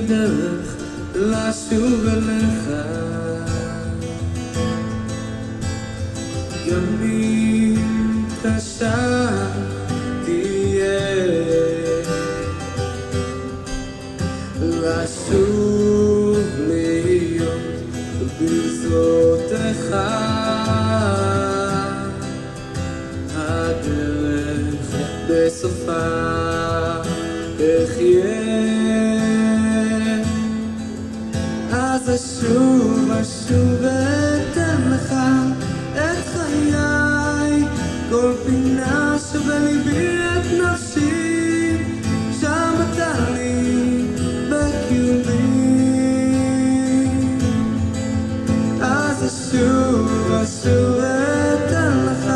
דרך לשוב אליך, גם אם קשה תהיה לשוב להיות בגזרותיך. הדרך בסופה אחיה, אז אשוב ואתן לך את חיי, כל פינה שבליבי את נפשי, שם אתה לי בקיומי. אז אשוב ואתן לך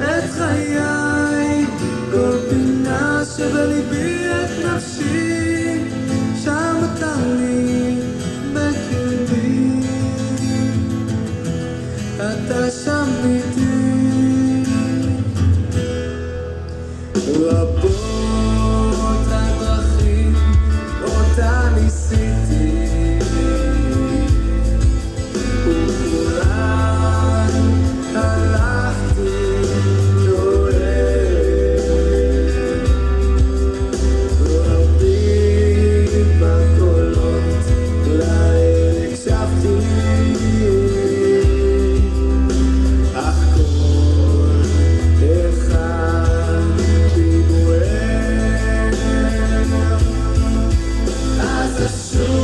את חיי, כל פינה שבליבי את נפשי, שם אתה לי בקיומי. אתה שם איתי. רבות הדרכים אותה ניסיתי, וכולן הלכתי טועה. רבים בקולות להם הקשבתי, אך כל אחד בי בוער. אז אשוב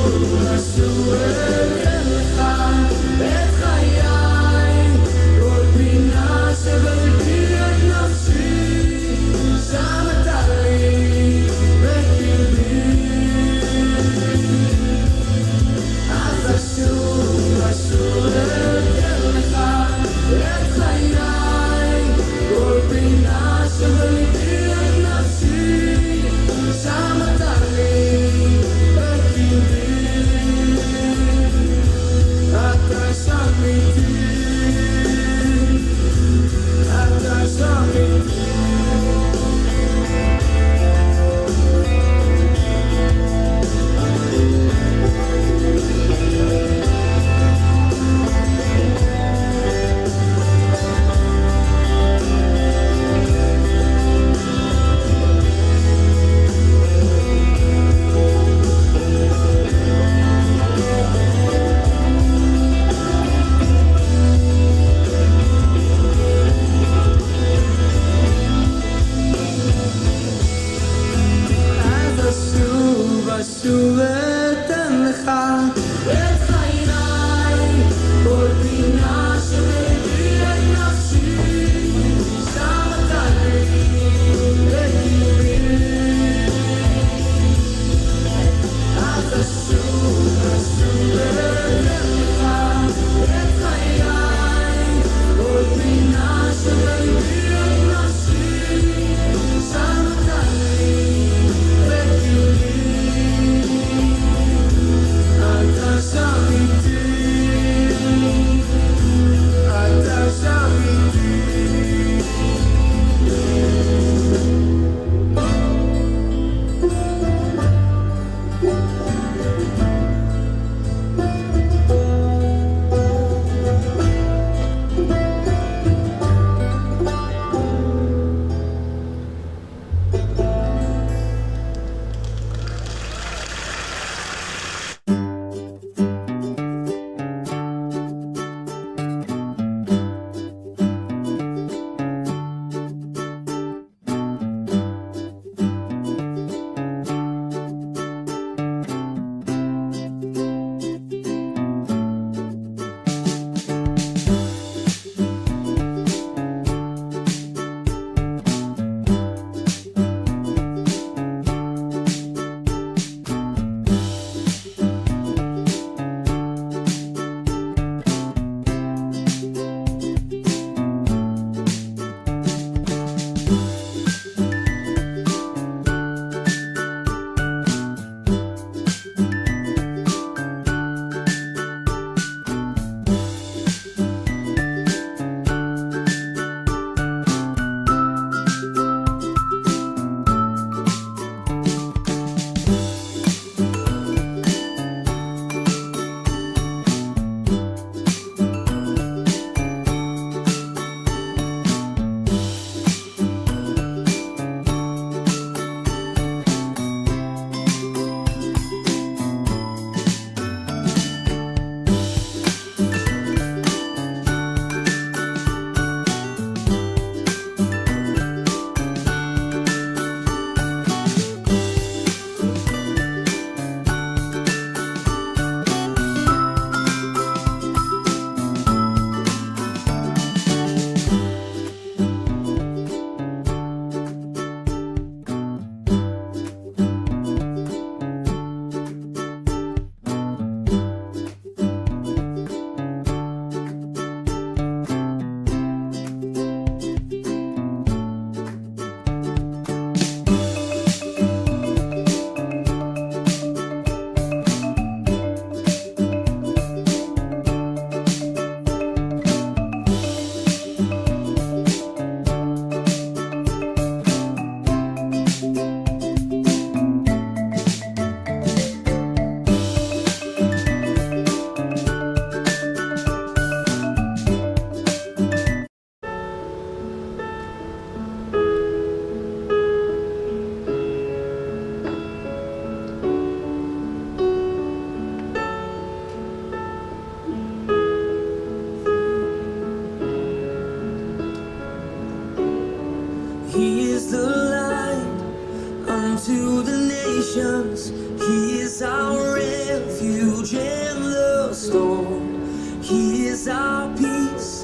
to the nations. He is our refuge in the storm. He is our peace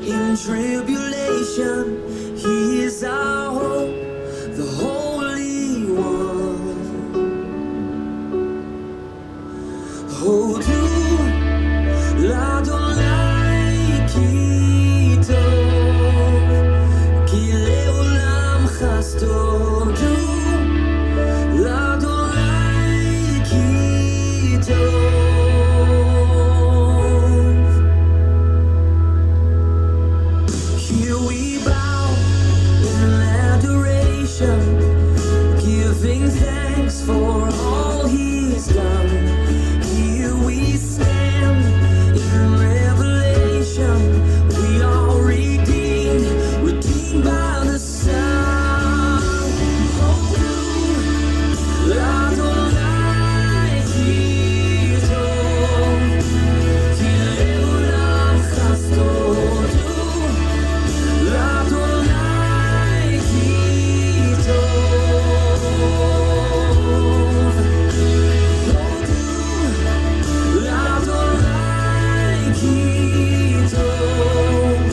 in tribulation. He is our hope, the Holy One. Oh, do l'Adonai ki tov, ki le'olam chasto. Do l'Adonai ki tov. Here we bow in adoration, giving thanks for all He's done. Here we stand in revelation. We are redeemed, redeemed by the Son. Oh, do l'Adonai ki tov, ki le'olam chasto. Do l'Adonai ki tov. L'Adonai ki tov,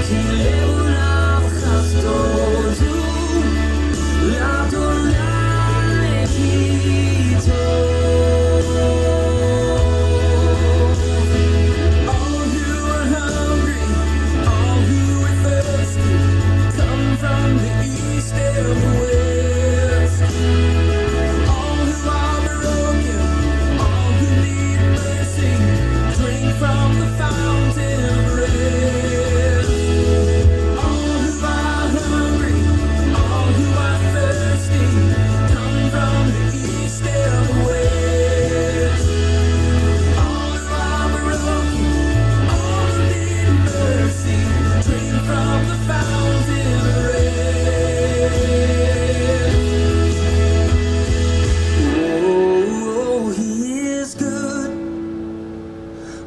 ki le'olam chasto. Do l'Adonai ki tov. All who are hungry, all who are thirsty, come from the east and the west. All who are broken, all who need mercy, drink from the fountain of rest. All who are hungry, all who are thirsty, come from the east and the west. All who are broken, all who need mercy, drink from the fountain of rest. Oh, He is good.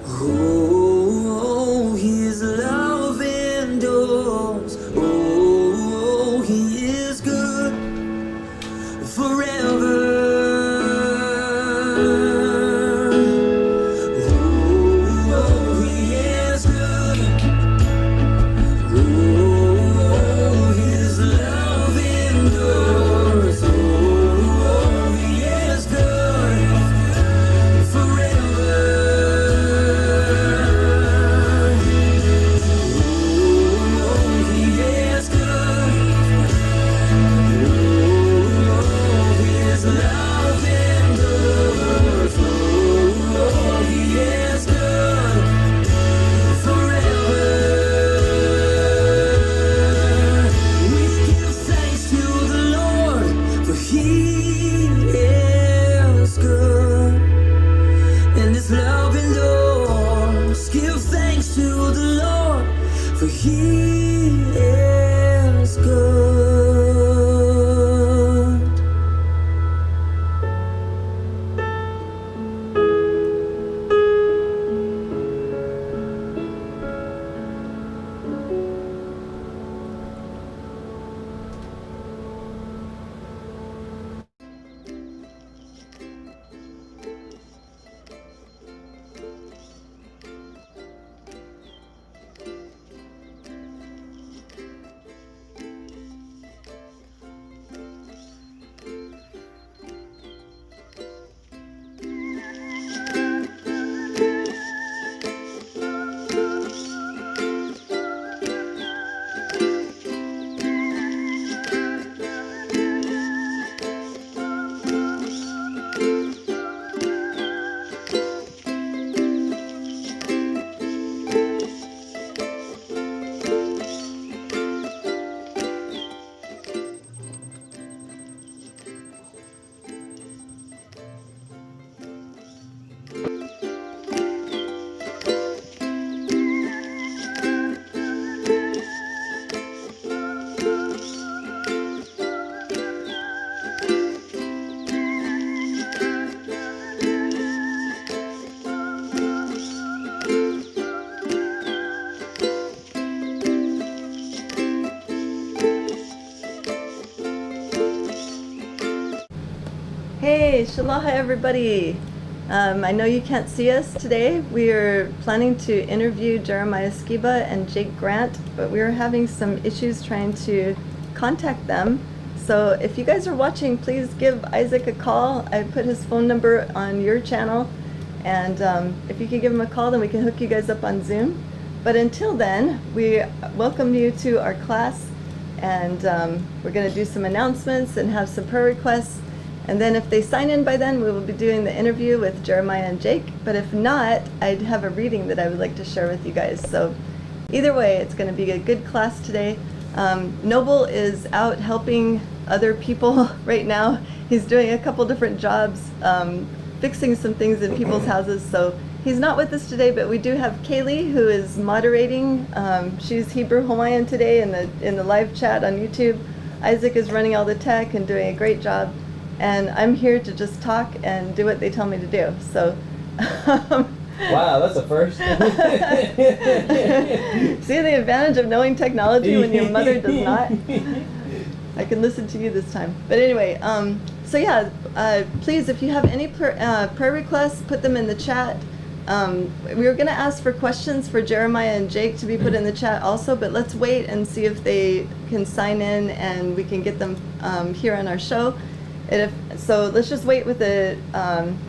Oh, His love endures. Oh, He is good forever. Oh, He is good. Oh, His love endures. Oh, He is good forever. Oh, He is good. Oh, His love endures. Oh, He is good forever. We give thanks to the Lord, for He is good, and His love endures. Give thanks to the Lord, for He is good. Hey, Shalaha everybody. I know you can't see us today. We are planning to interview Jeremiah Skiba and Jake Grant, but we are having some issues trying to contact them. So if you guys are watching, please give Isaac a call. I put his phone number on your channel, and if you could give him a call, then we can hook you guys up on Zoom. But until then, we welcome you to our class, and we're going to do some announcements and have some prayer requests. And then if they sign in by then, we will be doing the interview with Jeremiah and Jake. But if not, I'd have a reading that I would like to share with you guys. So either way, it's going to be a good class today. Noble is out helping other people right now. He's doing a couple different jobs, fixing some things in people's houses. So he's not with us today, but we do have Kaylee, who is moderating. She's Hebrew Hawaiian today in the live chat on YouTube. Isaac is running all the tech and doing a great job. And I'm here to just talk and do what they tell me to do. So, wow, that's a first. See the advantage of knowing technology when your mother does not? I can listen to you this time. But anyway, so yeah, please, if you have any prayer requests, put them in the chat. We were going to ask for questions for Jeremiah and Jake to be put in the chat also, but let's wait and see if they can sign in and we can get them here on our show. So let's just wait with the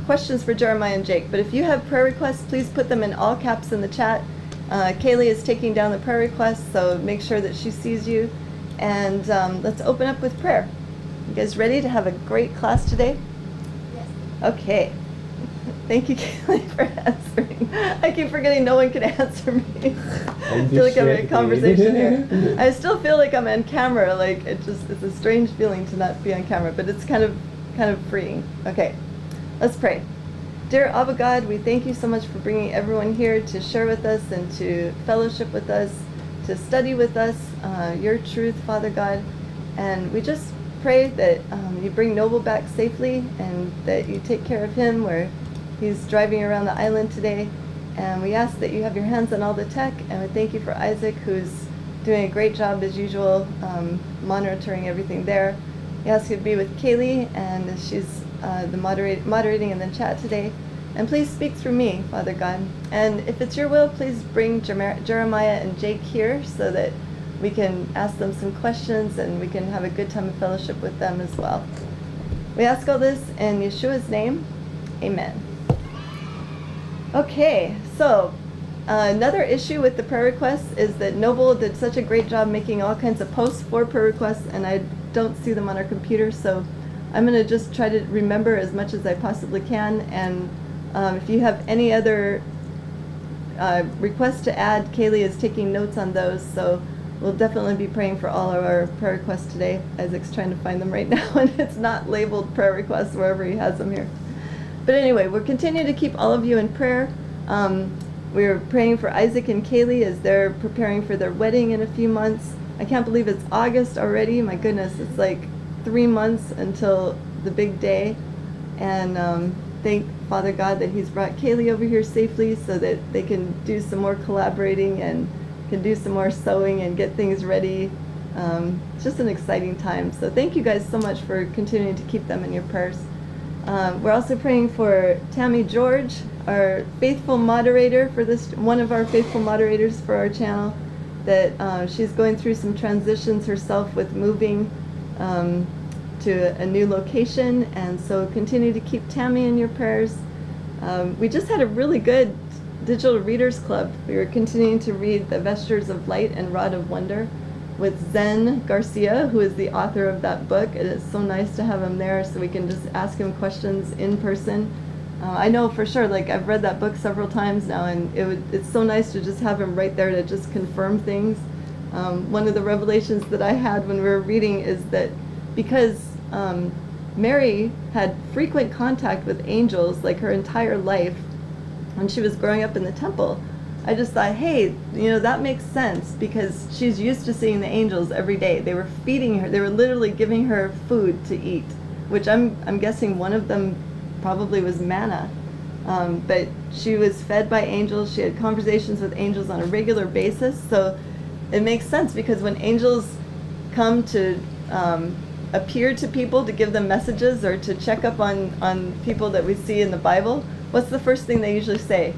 questions for Jeremiah and Jake. But if you have prayer requests, please put them in all caps in the chat. Kaylee is taking down the prayer requests, so make sure that she sees you. And let's open up with prayer. You guys ready to have a great class today? Yes. Okay. Thank you, Kaylee, for answering. I keep forgetting no one can answer me. I feel like I'm in a conversation here. I still feel like I'm on camera. Like it's a strange feeling to not be on camera, but it's kind of freeing. Okay, let's pray. Dear Abba God, we thank you so much for bringing everyone here to share with us and to fellowship with us, to study with us your truth, Father God. And we just pray that you bring Noble back safely and that you take care of him where he's driving around the island today. And we ask that you have your hands on all the tech, and we thank you for Isaac, who's doing a great job as usual, monitoring everything there. We ask you to be with Kaylee, and she's the moderating in the chat today. And please speak through me, Father God. And if it's your will, please bring Jeremiah and Jake here so that we can ask them some questions and we can have a good time of fellowship with them as well. We ask all this in Yeshua's name. Amen. Okay, so another issue with the prayer requests is that Noble did such a great job making all kinds of posts for prayer requests, and I don't see them on our computer, so I'm going to just try to remember as much as I possibly can. And if you have any other requests to add, Kaylee is taking notes on those, so we'll definitely be praying for all of our prayer requests today. Isaac's trying to find them right now, and it's not labeled prayer requests wherever he has them here. But anyway, we'll continue to keep all of you in prayer. We're praying for Isaac and Kaylee as they're preparing for their wedding in a few months. I can't believe it's August already. My goodness, it's like 3 months until the big day. And thank Father God that he's brought Kaylee over here safely so that they can do some more collaborating and can do some more sewing and get things ready. It's just an exciting time. So thank you guys so much for continuing to keep them in your prayers. We're also praying for Tammy George, our faithful moderator for this, one of our faithful moderators for our channel, that she's going through some transitions herself with moving to a new location, and so continue to keep Tammy in your prayers. We just had a really good digital readers club. We were continuing to read The Vestures of Light and Rod of Wonder with Zen Garcia, who is the author of that book. It is so nice to have him there so we can just ask him questions in person. I know for sure, like I've read that book several times now, and it's so nice to just have him right there to just confirm things. One of the revelations that I had when we were reading is that because Mary had frequent contact with angels like her entire life when she was growing up in the temple, I just thought, hey, that makes sense because she's used to seeing the angels every day. They were feeding her. They were literally giving her food to eat, which I'm guessing one of them probably was manna. But she was fed by angels. She had conversations with angels on a regular basis. So it makes sense because when angels come to appear to people to give them messages or to check up on people that we see in the Bible, what's the first thing they usually say?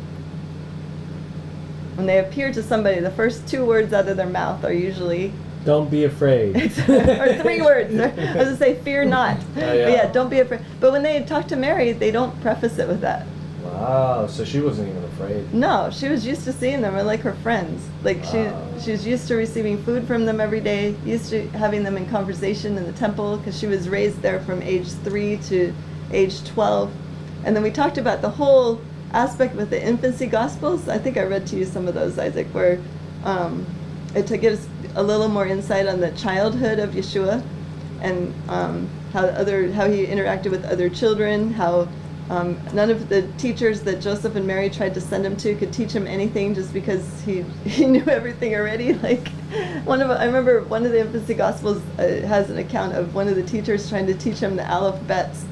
When they appear to somebody, the first 2 words out of their mouth are usually Don't be afraid. or 3 words. I was gonna say, fear not. Oh, yeah. But yeah, don't be afraid. But when they talk to Mary, they don't preface it with that. Wow, so she wasn't even afraid. No, she was used to seeing them. They're like her friends. Like Wow. she was used to receiving food from them every day, used to having them in conversation in the temple because she was raised there from age 3 to age 12. And then we talked about the whole aspect with the infancy gospels. I think I read to you some of those, Isaac, where it gives a little more insight on the childhood of Yeshua and how he interacted with other children, how none of the teachers that Joseph and Mary tried to send him to could teach him anything just because he knew everything already. Like I remember one of the infancy gospels has an account of one of the teachers trying to teach him the alphabets,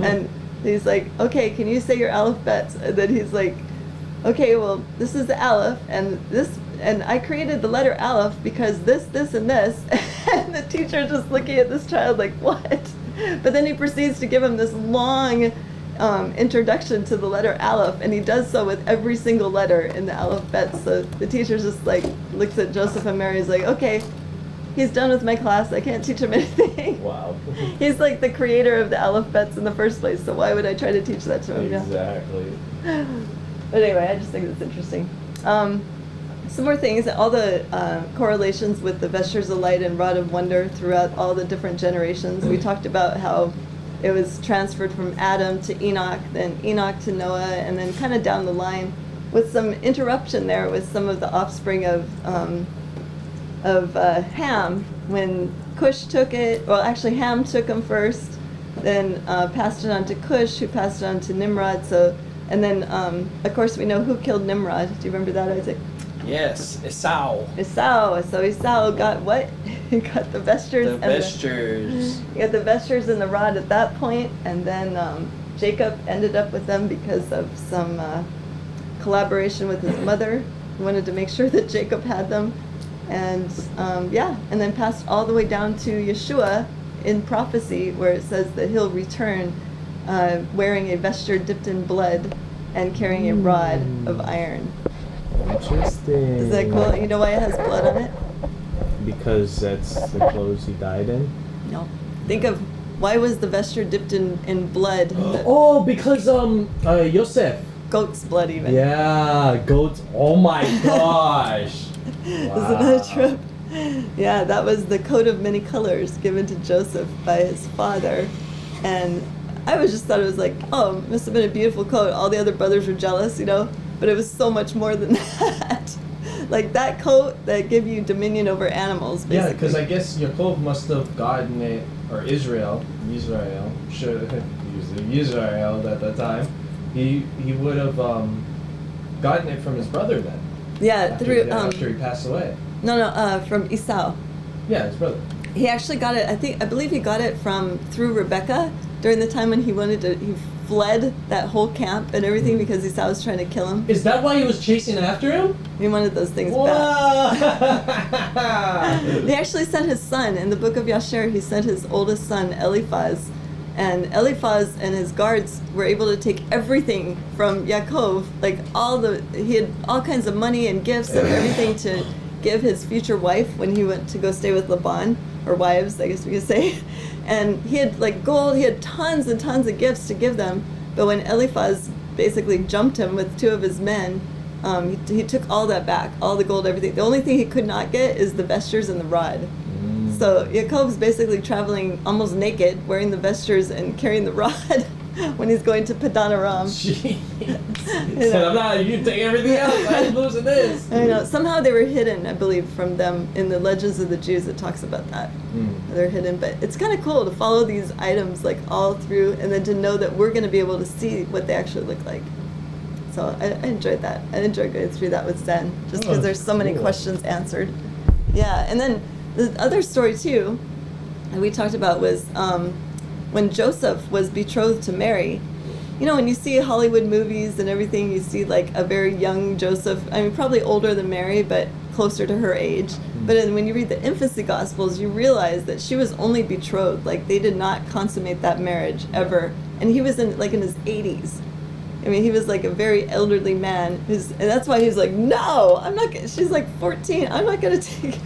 and he's like, "Okay, can you say your alphabets?" And then he's like, "Okay, well, this is the aleph, and this, and I created the letter aleph because this, and this." And the teacher just looking at this child like, "What?" But then he proceeds to give him this long introduction to the letter aleph, and he does so with every single letter in the alphabet. So the teacher just like looks at Joseph and Mary, is like, "Okay, he's done with my class. I can't teach him anything." Wow. He's like the creator of the alphabets in the first place, so why would I try to teach that to him? Yeah. Exactly. But anyway, I just think it's interesting. Some more things, all the correlations with the vestures of light and rod of wonder throughout all the different generations. We talked about how it was transferred from Adam to Enoch, then Enoch to Noah, and then kind of down the line with some interruption there with some of the offspring of Ham. When Cush took it, well, actually Ham took him first, then passed it on to Cush, who passed it on to Nimrod. So, and then of course we know who killed Nimrod. Do you remember that, Isaac? Yes, Esau. Esau. So Esau got what? He got the vestures. The and vestures. He got the vestures and the rod at that point, and then Jacob ended up with them because of some collaboration with his mother. He wanted to make sure that Jacob had them, and and then passed all the way down to Yeshua in prophecy, where it says that he'll return wearing a vesture dipped in blood and carrying a rod of iron. Interesting. Is that cool? You know why it has blood on it? Because that's the clothes he died in? No. Think of why was the vesture dipped in blood? Oh, because Yosef. Goat's blood even. Yeah, goats. Oh my gosh. Isn't that true? Yeah, that was the coat of many colors given to Joseph by his father. And I just thought it was like, oh, it must have been a beautiful coat. All the other brothers were jealous, but it was so much more than that. Like that coat that give you dominion over animals, basically. Yeah, because I guess Yaakov must have gotten it, or Israel should have used Israel at that time. He would have gotten it from his brother then. Yeah, After he passed away. No, from Esau. Yeah, his brother. He actually got it. I believe he got it through Rebecca during the time when he fled that whole camp and everything because Esau was trying to kill him. Is that why he was chasing after him? He wanted those things back. Whoa! He actually sent his son in the book of Yasher. He sent his oldest son Eliphaz, and Eliphaz and his guards were able to take everything from Yaakov, like he had all kinds of money and gifts and everything to give his future wife when he went to go stay with Laban, or wives, I guess we could say. And he had like gold, he had tons and tons of gifts to give them. But when Eliphaz basically jumped him with 2 of his men, he took all that back, all the gold, everything. The only thing he could not get is the vestures and the rod. So Yaakov's basically traveling almost naked, wearing the vestures and carrying the rod when he's going to Padan Aram. Jeez. You take everything else. I'm losing this. I know. Somehow they were hidden, I believe, from them in the Legends of the Jews. It talks about that. They're hidden, but it's kind of cool to follow these items like all through, and then to know that we're going to be able to see what they actually look like. So I enjoyed that. I enjoyed going through that with Zen, just because there's so many questions answered. Yeah, and then the other story too, that we talked about was when Joseph was betrothed to Mary. When you see Hollywood movies and everything, you see like a very young Joseph. I mean, probably older than Mary, but closer to her age. But then when you read the infancy Gospels, you realize that she was only betrothed. Like, they did not consummate that marriage ever. And he was in his 80s. I mean, he was like a very elderly man, and that's why he's like, no, I'm not. She's like 14. I'm not gonna take.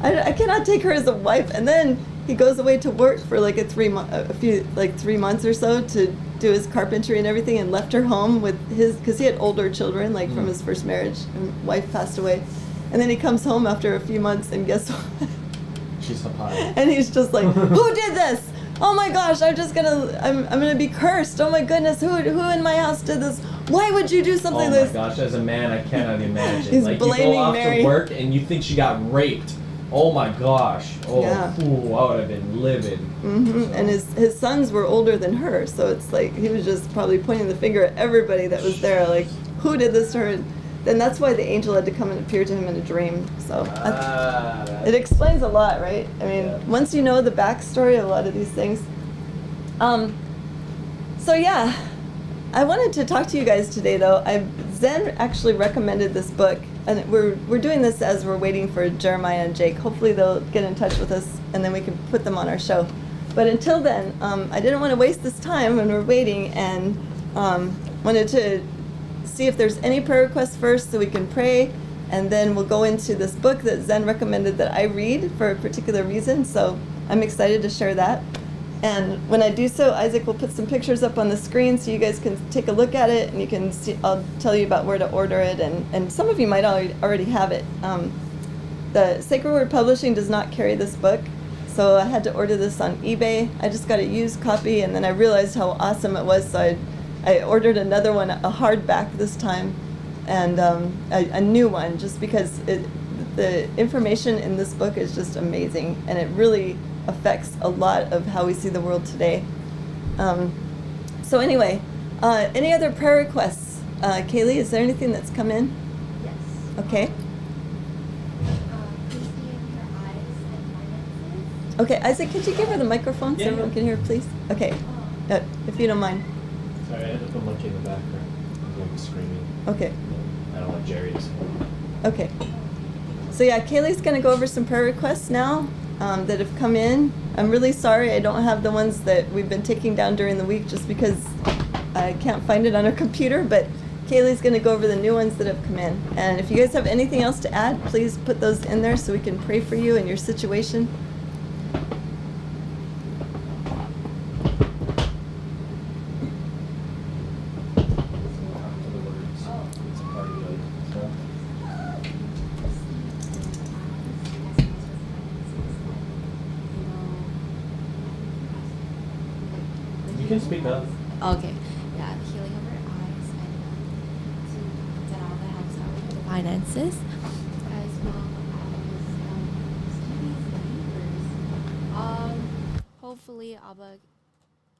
I cannot take her as a wife. And then he goes away to work for like 3 months or so to do his carpentry and everything, and left her home with because he had older children, like from his first marriage, and wife passed away. And then he comes home after a few months, and guess what? She's a pie. And he's just like, who did this? Oh my gosh, I'm gonna be cursed. Oh my goodness, who in my house did this? Why would you do something like this? Oh my gosh, as a man, I cannot imagine. He's like, blaming you go off Mary. to work and you think she got raped. Oh my gosh. Oh, Yeah. ooh, I would have been livid. Hmm. And his sons were older than her, so it's like he was just probably pointing the finger at everybody that was there, like, who did this to her? Then that's why the angel had to come and appear to him in a dream. So it explains a lot, right? I mean, Yeah. once you know the backstory of a lot of these things. So yeah, I wanted to talk to you guys today, though. Zen actually recommended this book, and we're doing this as we're waiting for Jeremiah and Jake. Hopefully they'll get in touch with us, and then we can put them on our show. But until then, I didn't want to waste this time when we're waiting, and wanted to see if there's any prayer requests first so we can pray, and then we'll go into this book that Zen recommended that I read for a particular reason. So I'm excited to share that. And when I do so, Isaac will put some pictures up on the screen so you guys can take a look at it, and you can see, I'll tell you about where to order it, and some of you might already have it. The Sacred Word Publishing does not carry this book, so I had to order this on eBay. I just got a used copy, and then I realized how awesome it was, so I ordered another one, a hardback this time, and a new one, just because the information in this book is just amazing, and it really affects a lot of how we see the world today. So anyway, any other prayer requests? Kaylee, is there anything that's come in? Yes. Okay. Please be in your eyes and finances. Okay, Isaac, could you give her the microphone so Yeah, everyone yeah. can hear, please? Okay, if you don't mind. Sorry, I had to put Monkey in the background. He's going to be screaming. Okay, I don't want Jerry to scream. okay. So yeah, Kaylee's going to go over some prayer requests now that have come in. I'm really sorry I don't have the ones that we've been taking down during the week just because I can't find it on our computer, but Kaylee's going to go over the new ones that have come in. And if you guys have anything else to add, please put those in there so we can pray for you and your situation. It's a party, like, so. You can speak up. Okay. Yeah, the healing of our eyes and to get all the helps out with the finances, as well as Stevie's neighbors. Hopefully Abba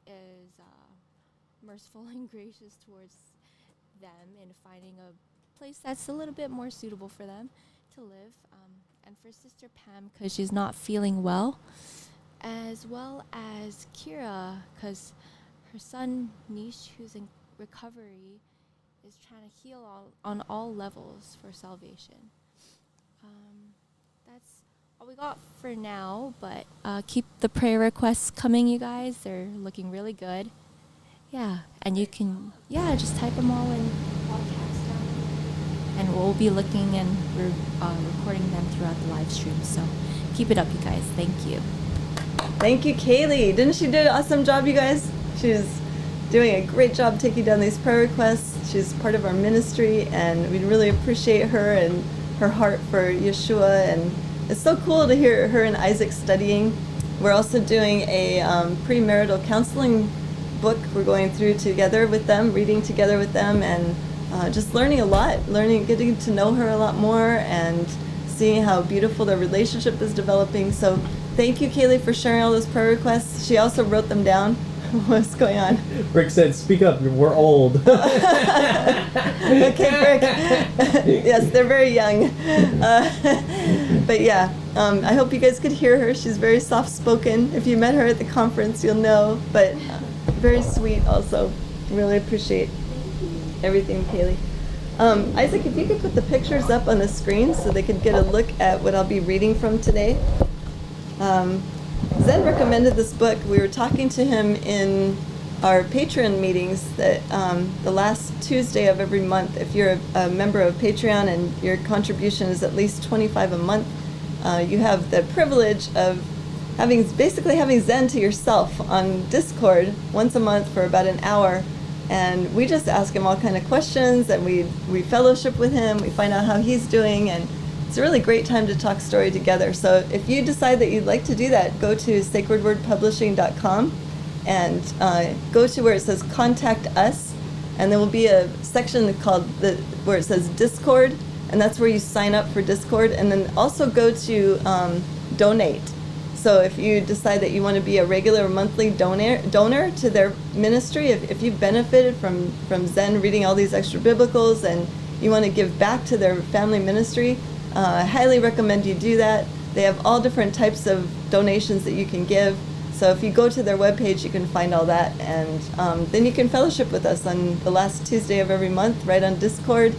is merciful and gracious towards them in finding a place that's a little bit more suitable for them to live. And for Sister Pam, because she's not feeling well, as well as Kira, because her son Nish, who's in recovery, is trying to heal on all levels for salvation. That's all we got for now, but keep the prayer requests coming, you guys. They're looking really good. Yeah, and you can, just type them all in podcast down there. And we'll be looking and recording them throughout the live stream. So keep it up, you guys. Thank you. Thank you, Kaylee. Didn't she do an awesome job, you guys? She's doing a great job taking down these prayer requests. She's part of our ministry, and we really appreciate her and her heart for Yeshua. And it's so cool to hear her and Isaac studying. We're also doing a premarital counseling book we're going through together with them, reading together with them, and just learning a lot, getting to know her a lot more, and seeing how beautiful their relationship is developing. So thank you, Kaylee, for sharing all those prayer requests. She also wrote them down. What's going on? Rick said, speak up, we're old. Okay, Rick. Yes, they're very young. But yeah, I hope you guys could hear her. She's very soft-spoken. If you met her at the conference, you'll know. But very sweet also. Really appreciate everything, Kaylee. Isaac, if you could put the pictures up on the screen so they could get a look at what I'll be reading from today. Zen recommended this book. We were talking to him in our Patreon meetings that the last Tuesday of every month, if you're a member of Patreon and your contribution is at least $25 a month, you have the privilege of basically having Zen to yourself on Discord once a month for about an hour. And we just ask him all kind of questions, and we fellowship with him, we find out how he's doing, and it's a really great time to talk story together. So if you decide that you'd like to do that, go to sacredwordpublishing.com and go to where it says Contact Us, and there will be a section called where it says Discord, and that's where you sign up for Discord, and then also go to Donate. So if you decide that you want to be a regular monthly donor to their ministry, if you've benefited from Zen reading all these extra biblicals and you want to give back to their family ministry, I highly recommend you do that. They have all different types of donations that you can give. So if you go to their webpage, you can find all that, and then you can fellowship with us on the last Tuesday of every month, right on Discord.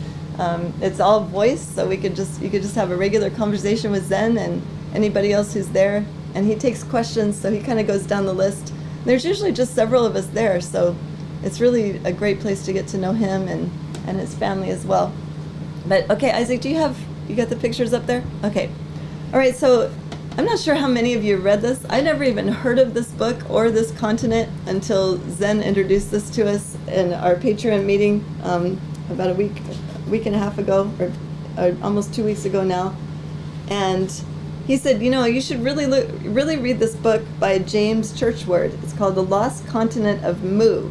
It's all voice, so you could just have a regular conversation with Zen and anybody else who's there. And he takes questions, so he kind of goes down the list. There's usually just several of us there, so it's really a great place to get to know him and his family as well. But okay, Isaac, you got the pictures up there? Okay. All right, so I'm not sure how many of you read this. I never even heard of this book or this continent until Zen introduced this to us in our Patreon meeting about a week and a half ago, or almost 2 weeks ago now. And he said, you should really read this book by James Churchward. It's called The Lost Continent of Mu.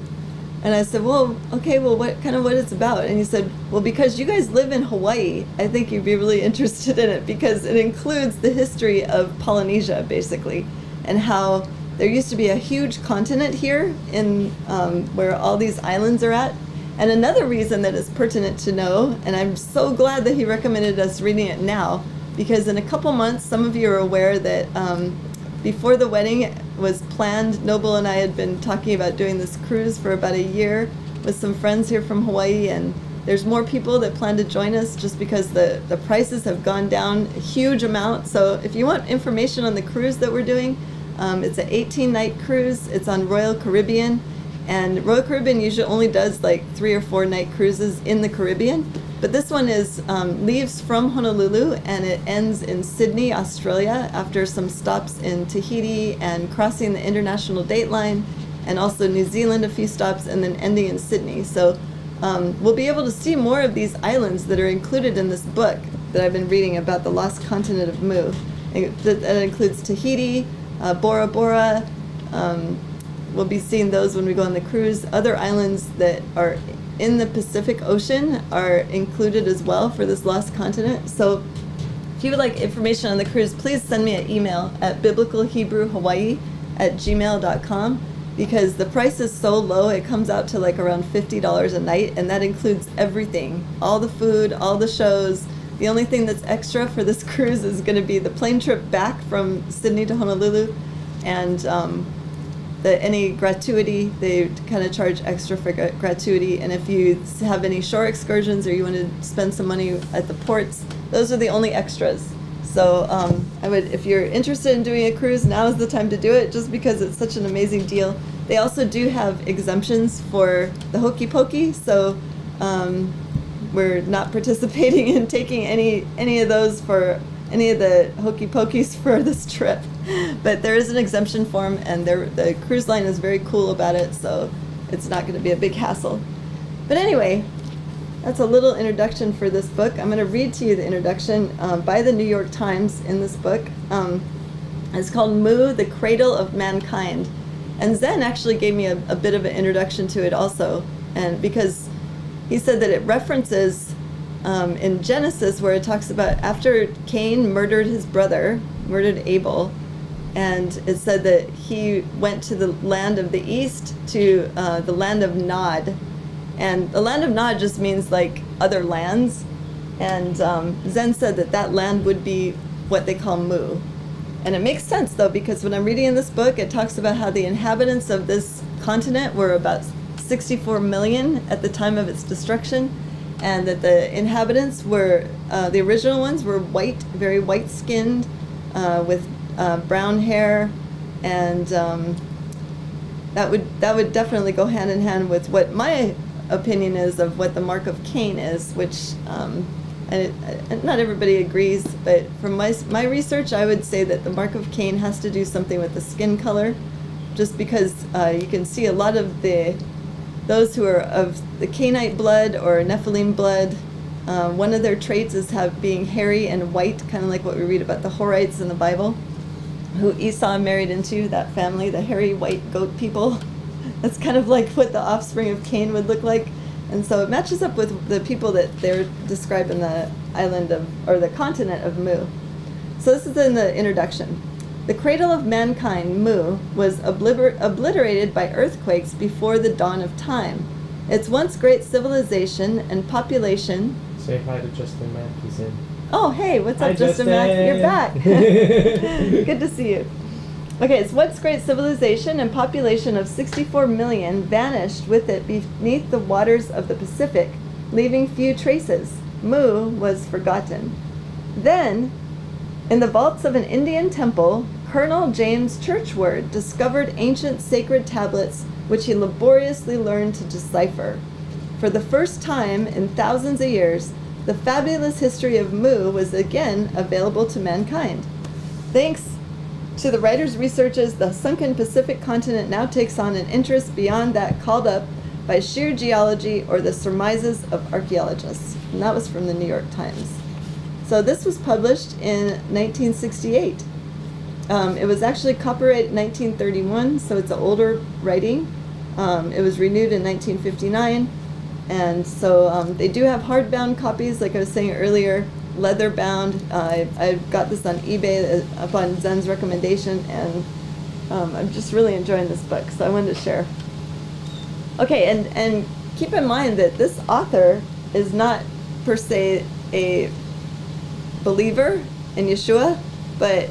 And I said, well, okay, well, what it's about? And he said, well, because you guys live in Hawaii, I think you'd be really interested in it, because it includes the history of Polynesia, basically, and how there used to be a huge continent here in where all these islands are at. And another reason that is pertinent to know, and I'm so glad that he recommended us reading it now, because in a couple months, some of you are aware that before the wedding was planned, Noble and I had been talking about doing this cruise for about a year with some friends here from Hawaii, and there's more people that plan to join us just because the prices have gone down a huge amount. So if you want information on the cruise that we're doing, it's an 18-night cruise. It's on Royal Caribbean, and Royal Caribbean usually only does like 3 or 4 night cruises in the Caribbean. But this one leaves from Honolulu, and it ends in Sydney, Australia, after some stops in Tahiti and crossing the international date line, and also New Zealand, a few stops, and then ending in Sydney. So we'll be able to see more of these islands that are included in this book that I've been reading about, The Lost Continent of Mu. That includes Tahiti, Bora Bora. We'll be seeing those when we go on the cruise. Other islands that are in the Pacific Ocean are included as well for this lost continent. So if you would like information on the cruise, please send me an email at biblicalhebrewhawaii@gmail.com, because the price is so low, it comes out to like around $50 a night, and that includes everything, all the food, all the shows. The only thing that's extra for this cruise is going to be the plane trip back from Sydney to Honolulu, and any gratuity, they kind of charge extra for gratuity. And if you have any shore excursions or you want to spend some money at the ports, those are the only extras. So if you're interested in doing a cruise, now is the time to do it, just because it's such an amazing deal. They also do have exemptions for the Hokey Pokey, so we're not participating in taking any of those for any of the Hokey Pokeys for this trip. But there is an exemption form, and the cruise line is very cool about it, so it's not going to be a big hassle. But anyway, that's a little introduction for this book. I'm going to read to you the introduction by the New York Times in this book. It's called Mu, the Cradle of Mankind. And Zen actually gave me a bit of an introduction to it also, and because he said that it references in Genesis, where it talks about after Cain murdered Abel, and it said that he went to the land of the east, to the land of Nod. And the land of Nod just means like other lands. And Zen said that land would be what they call Mu. And it makes sense, though, because when I'm reading in this book, it talks about how the inhabitants of this continent were about 64 million at the time of its destruction. and that the inhabitants were, the original ones were white, very white-skinned, with brown hair, and that would definitely go hand in hand with what my opinion is of what the mark of Cain is, which and not everybody agrees, but from my research, I would say that the mark of Cain has to do something with the skin color, just because you can see a lot of those who are of the Cainite blood or Nephilim blood. One of their traits is being hairy and white, kind of like what we read about the Horites in the Bible, who Esau married into, that family, the hairy white goat people. That's kind of like what the offspring of Cain would look like. And so it matches up with the people that they're described in the island of, or the continent of Mu. So this is in the introduction. The cradle of mankind, Mu, was obliterated by earthquakes before the dawn of time. Its once great civilization and population. Say hi to Justin Mack, he's in. Oh, hey, what's up, Hi, Justin Mack? You're back. Good to see you. Okay, its once great civilization and population of 64 million vanished with it beneath the waters of the Pacific, leaving few traces. Mu was forgotten. Then, in the vaults of an Indian temple, Colonel James Churchward discovered ancient sacred tablets which he laboriously learned to decipher. For the first time in thousands of years, the fabulous history of Mu was again available to mankind. Thanks to the writer's researches, the sunken Pacific continent now takes on an interest beyond that called up by sheer geology or the surmises of archaeologists. And that was from the New York Times. So this was published in 1968. It was actually copyrighted in 1931, so it's an older writing. It was renewed in 1959. And so they do have hardbound copies, like I was saying earlier, leather bound. I got this on eBay upon Zen's recommendation, and I'm just really enjoying this book, so I wanted to share. Okay, and keep in mind that this author is not per se a believer in Yeshua, but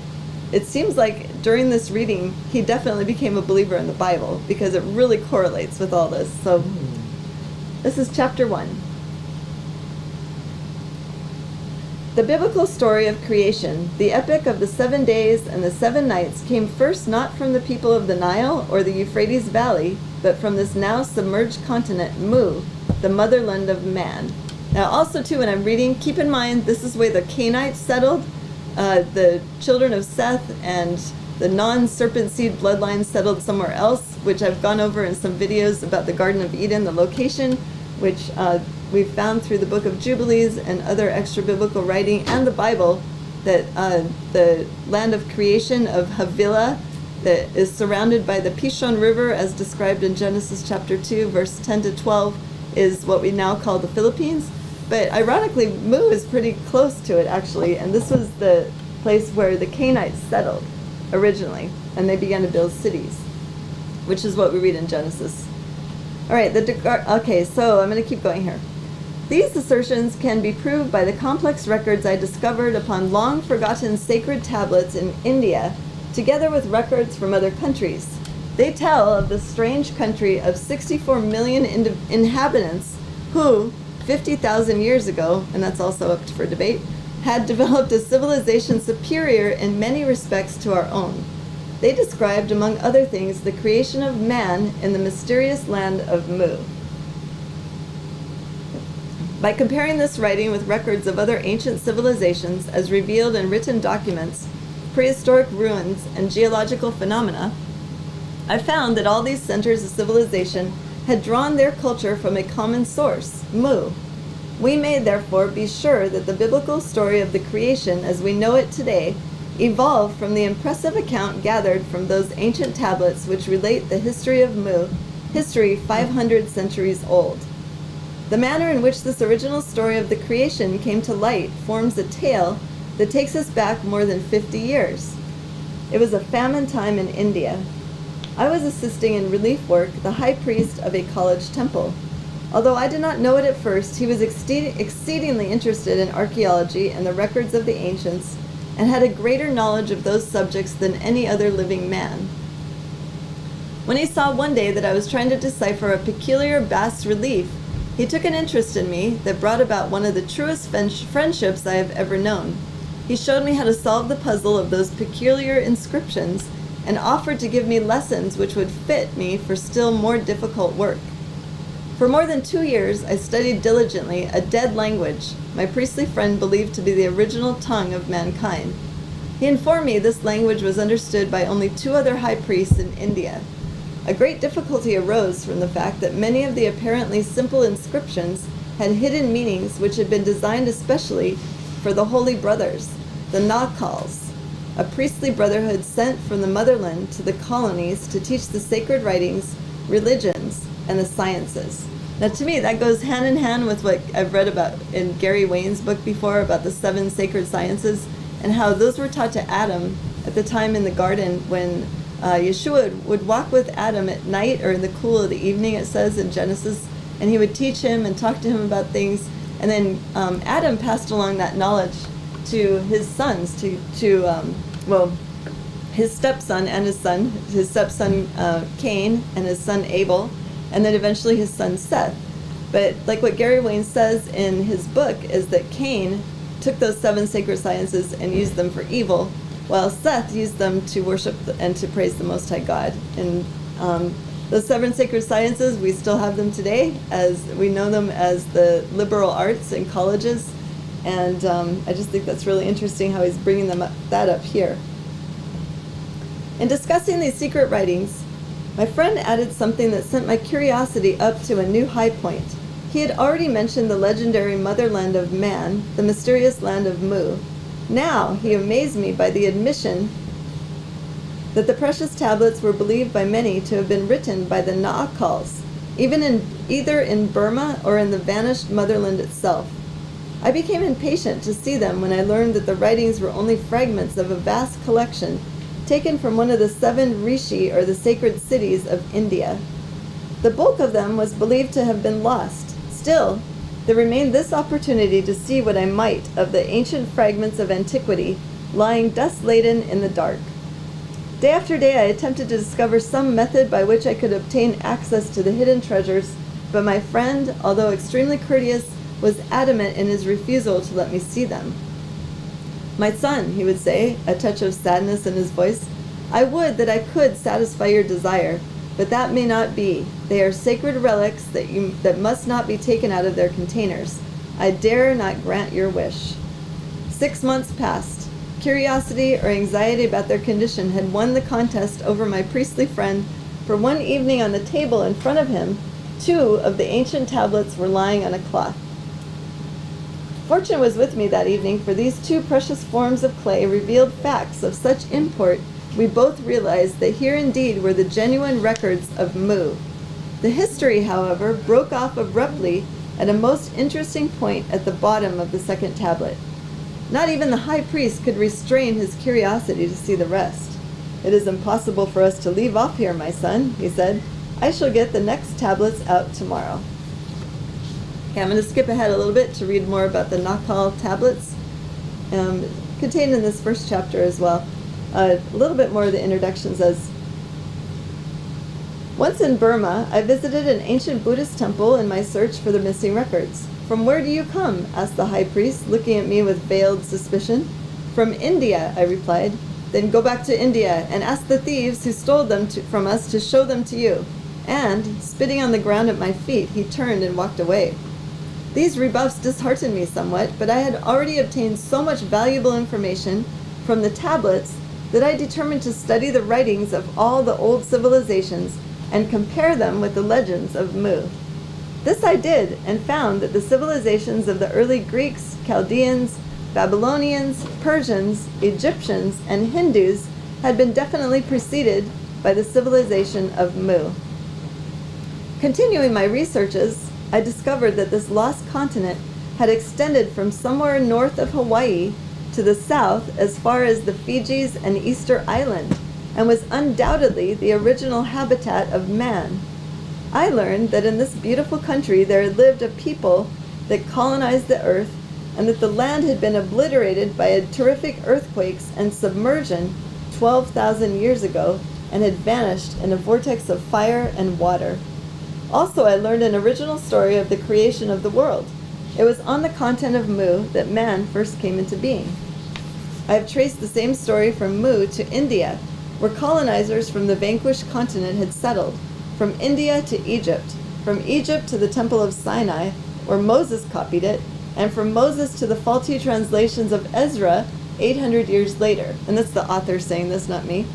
it seems like during this reading he definitely became a believer in the Bible, because it really correlates with all this. So this is chapter 1. The biblical story of creation, the epic of the 7 days and the 7 nights, came first not from the people of the Nile or the Euphrates Valley, but from this now submerged continent, Mu, the motherland of man. Now also too, when I'm reading, keep in mind this is where the Cainites settled, the children of Seth and the non-serpent seed bloodline settled somewhere else, which I've gone over in some videos about the Garden of Eden, the location, which we've found through the Book of Jubilees and other extra-biblical writing and the Bible, that the land of creation of Havilah that is surrounded by the Pishon River, as described in Genesis chapter 2, verse 10 to 12, is what we now call the Philippines. But ironically, Mu is pretty close to it, actually, and this was the place where the Cainites settled originally, and they began to build cities, which is what we read in Genesis. All right, okay, so I'm going to keep going here. These assertions can be proved by the complex records I discovered upon long-forgotten sacred tablets in India, together with records from other countries. They tell of the strange country of 64 million inhabitants who, 50,000 years ago, and that's also up for debate, had developed a civilization superior in many respects to our own. They described, among other things, the creation of man in the mysterious land of Mu. By comparing this writing with records of other ancient civilizations as revealed in written documents, prehistoric ruins, and geological phenomena, I found that all these centers of civilization had drawn their culture from a common source, Mu. We may therefore be sure that the biblical story of the creation as we know it today evolved from the impressive account gathered from those ancient tablets which relate the history of Mu, history 500 centuries old. The manner in which this original story of the creation came to light forms a tale that takes us back more than 50 years. It was a famine time in India. I was assisting in relief work the high priest of a college temple. Although I did not know it at first, he was exceedingly interested in archaeology and the records of the ancients, and had a greater knowledge of those subjects than any other living man. When he saw one day that I was trying to decipher a peculiar bas relief He took an interest in me that brought about one of the truest friendships I have ever known. He showed me how to solve the puzzle of those peculiar inscriptions and offered to give me lessons which would fit me for still more difficult work. For more than 2 years, I studied diligently a dead language my priestly friend believed to be the original tongue of mankind. He informed me this language was understood by only 2 other high priests in India. A great difficulty arose from the fact that many of the apparently simple inscriptions had hidden meanings which had been designed especially for the Holy Brothers, the Nakals, a priestly brotherhood sent from the motherland to the colonies to teach the sacred writings, religions, and the sciences. Now, to me, that goes hand in hand with what I've read about in Gary Wayne's book before about the 7 sacred sciences and how those were taught to Adam at the time in the garden when Yeshua would walk with Adam at night or in the cool of the evening, it says in Genesis, and he would teach him and talk to him about things. And then Adam passed along that knowledge to his sons, his stepson and his stepson Cain and his son Abel, and then eventually his son Seth. But like what Gary Wayne says in his book is that Cain took those 7 sacred sciences and used them for evil, while Seth used them to worship and to praise the Most High God. And those 7 sacred sciences, we still have them today, as we know them as the liberal arts in colleges. And I just think that's really interesting how he's bringing that up here. In discussing these secret writings, my friend added something that sent my curiosity up to a new high point. He had already mentioned the legendary motherland of man, the mysterious land of Mu. Now he amazed me by the admission that the precious tablets were believed by many to have been written by the Naakals, either in Burma or in the vanished motherland itself. I became impatient to see them when I learned that the writings were only fragments of a vast collection taken from one of the 7 rishi, or the sacred cities of India. The bulk of them was believed to have been lost. Still, there remained this opportunity to see what I might of the ancient fragments of antiquity lying dust-laden in the dark. Day after day I attempted to discover some method by which I could obtain access to the hidden treasures, but my friend, although extremely courteous, was adamant in his refusal to let me see them. "My son," he would say, a touch of sadness in his voice, "I would that I could satisfy your desire, but that may not be. They are sacred relics that must not be taken out of their containers. I dare not grant your wish." 6 months passed. Curiosity or anxiety about their condition had won the contest over my priestly friend, for one evening on the table in front of him, 2 of the ancient tablets were lying on a cloth. Fortune was with me that evening, for these 2 precious forms of clay revealed facts of such import we both realized that here indeed were the genuine records of Mu. The history, however, broke off abruptly at a most interesting point at the bottom of the 2nd tablet. Not even the high priest could restrain his curiosity to see the rest. "It is impossible for us to leave off here, my son," he said. "I shall get the next tablets out tomorrow." Okay, I'm going to skip ahead a little bit to read more about the Nakal tablets contained in this first chapter as well. A little bit more of the introduction says, "Once in Burma, I visited an ancient Buddhist temple in my search for the missing records. 'From where do you come?' asked the high priest, looking at me with veiled suspicion. 'From India,' I replied. 'Then go back to India and ask the thieves who stole them from us to show them to you.' And, spitting on the ground at my feet, he turned and walked away. These rebuffs disheartened me somewhat, but I had already obtained so much valuable information from the tablets that I determined to study the writings of all the old civilizations and compare them with the legends of Mu. This I did, and found that the civilizations of the early Greeks, Chaldeans, Babylonians, Persians, Egyptians, and Hindus had been definitely preceded by the civilization of Mu. Continuing my researches, I discovered that this lost continent had extended from somewhere north of Hawaii to the south as far as the Fijis and Easter Island, and was undoubtedly the original habitat of man. I learned that in this beautiful country there had lived a people that colonized the earth, and that the land had been obliterated by terrific earthquakes and submersion 12,000 years ago, and had vanished in a vortex of fire and water. Also, I learned an original story of the creation of the world. It was on the continent of Mu that man first came into being. I have traced the same story from Mu to India, where colonizers from the vanquished continent had settled, from India to Egypt, from Egypt to the Temple of Sinai, where Moses copied it, and from Moses to the faulty translations of Ezra 800 years later. And that's the author saying this, not me.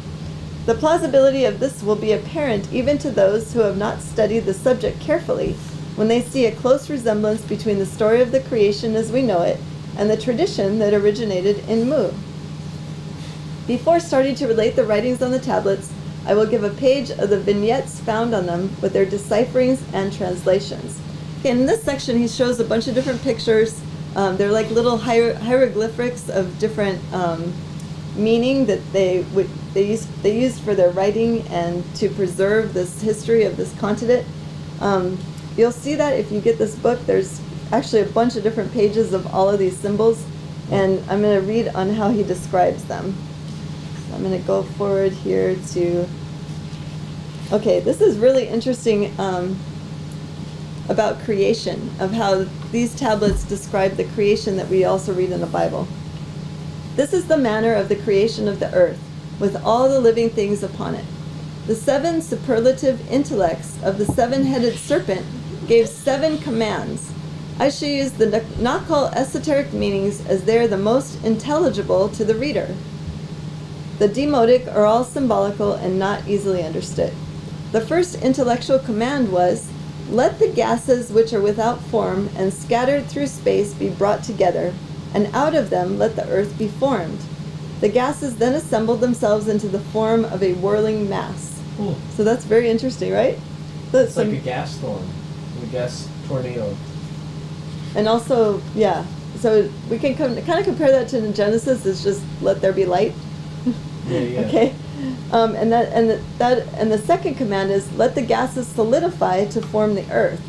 The plausibility of this will be apparent even to those who have not studied the subject carefully when they see a close resemblance between the story of the creation as we know it and the tradition that originated in Mu. Before starting to relate the writings on the tablets, I will give a page of the vignettes found on them with their decipherings and translations. Okay, in this section, he shows a bunch of different pictures. They're like little hieroglyphics of different meaning that they used for their writing and to preserve this history of this continent. You'll see that if you get this book, there's actually a bunch of different pages of all of these symbols, and I'm going to read on how he describes them. So I'm going to go forward here to, okay, this is really interesting about creation, of how these tablets describe the creation that we also read in the Bible. This is the manner of the creation of the earth, with all the living things upon it. The 7 superlative intellects of the 7-headed serpent gave 7 commands. I shall use the not called esoteric meanings as they are the most intelligible to the reader. The demotic are all symbolical and not easily understood. The first intellectual command was, let the gases which are without form and scattered through space be brought together, and out of them let the earth be formed. The gases then assembled themselves into the form of a whirling mass. Cool. So that's very interesting, right? It's like a gas storm, a gas tornado. And also, yeah, so we can kind of compare that to Genesis. It's just let there be light. Yeah. Okay, and the second command is let the gases solidify to form the earth.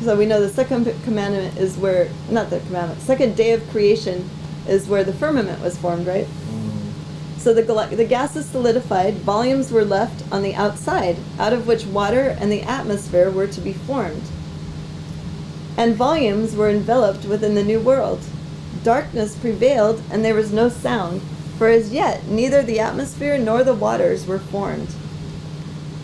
So we know the second commandment is where, not the commandment, second day of creation is where the firmament was formed, right? So the gases solidified, volumes were left on the outside, out of which water and the atmosphere were to be formed. And volumes were enveloped within the new world. Darkness prevailed, and there was no sound, for as yet neither the atmosphere nor the waters were formed.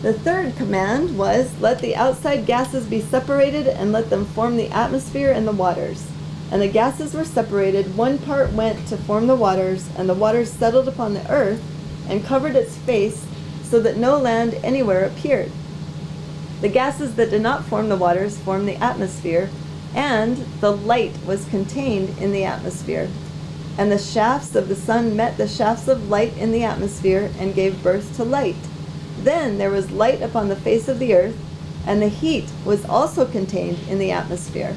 The third command was, let the outside gases be separated, and let them form the atmosphere and the waters. And the gases were separated, one part went to form the waters, and the waters settled upon the earth, and covered its face, so that no land anywhere appeared. The gases that did not form the waters formed the atmosphere, and the light was contained in the atmosphere. And the shafts of the sun met the shafts of light in the atmosphere, and gave birth to light. Then there was light upon the face of the earth, and the heat was also contained in the atmosphere.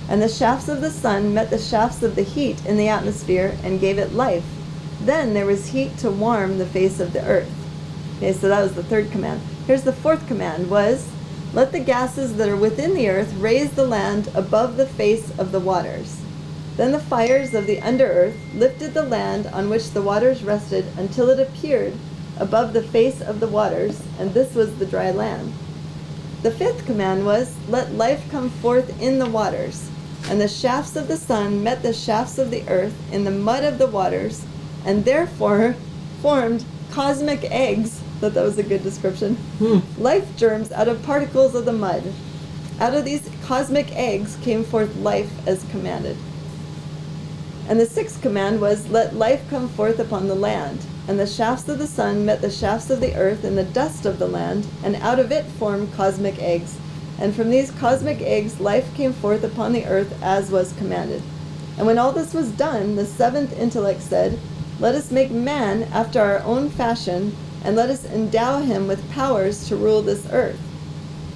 And the shafts of the sun met the shafts of the heat in the atmosphere, and gave it life. Then there was heat to warm the face of the earth. Okay, so that was the third command. Here's the fourth command was, let the gases that are within the earth raise the land above the face of the waters. Then the fires of the under earth lifted the land on which the waters rested until it appeared above the face of the waters, and this was the dry land. The fifth command was, let life come forth in the waters. And the shafts of the sun met the shafts of the earth in the mud of the waters, and therefore formed cosmic eggs. Thought that was a good description. Life germs out of particles of the mud. Out of these cosmic eggs came forth life as commanded. And the sixth command was, let life come forth upon the land. And the shafts of the sun met the shafts of the earth in the dust of the land, and out of it formed cosmic eggs. And from these cosmic eggs life came forth upon the earth as was commanded. And when all this was done, the seventh intellect said, let us make man after our own fashion, and let us endow him with powers to rule this earth.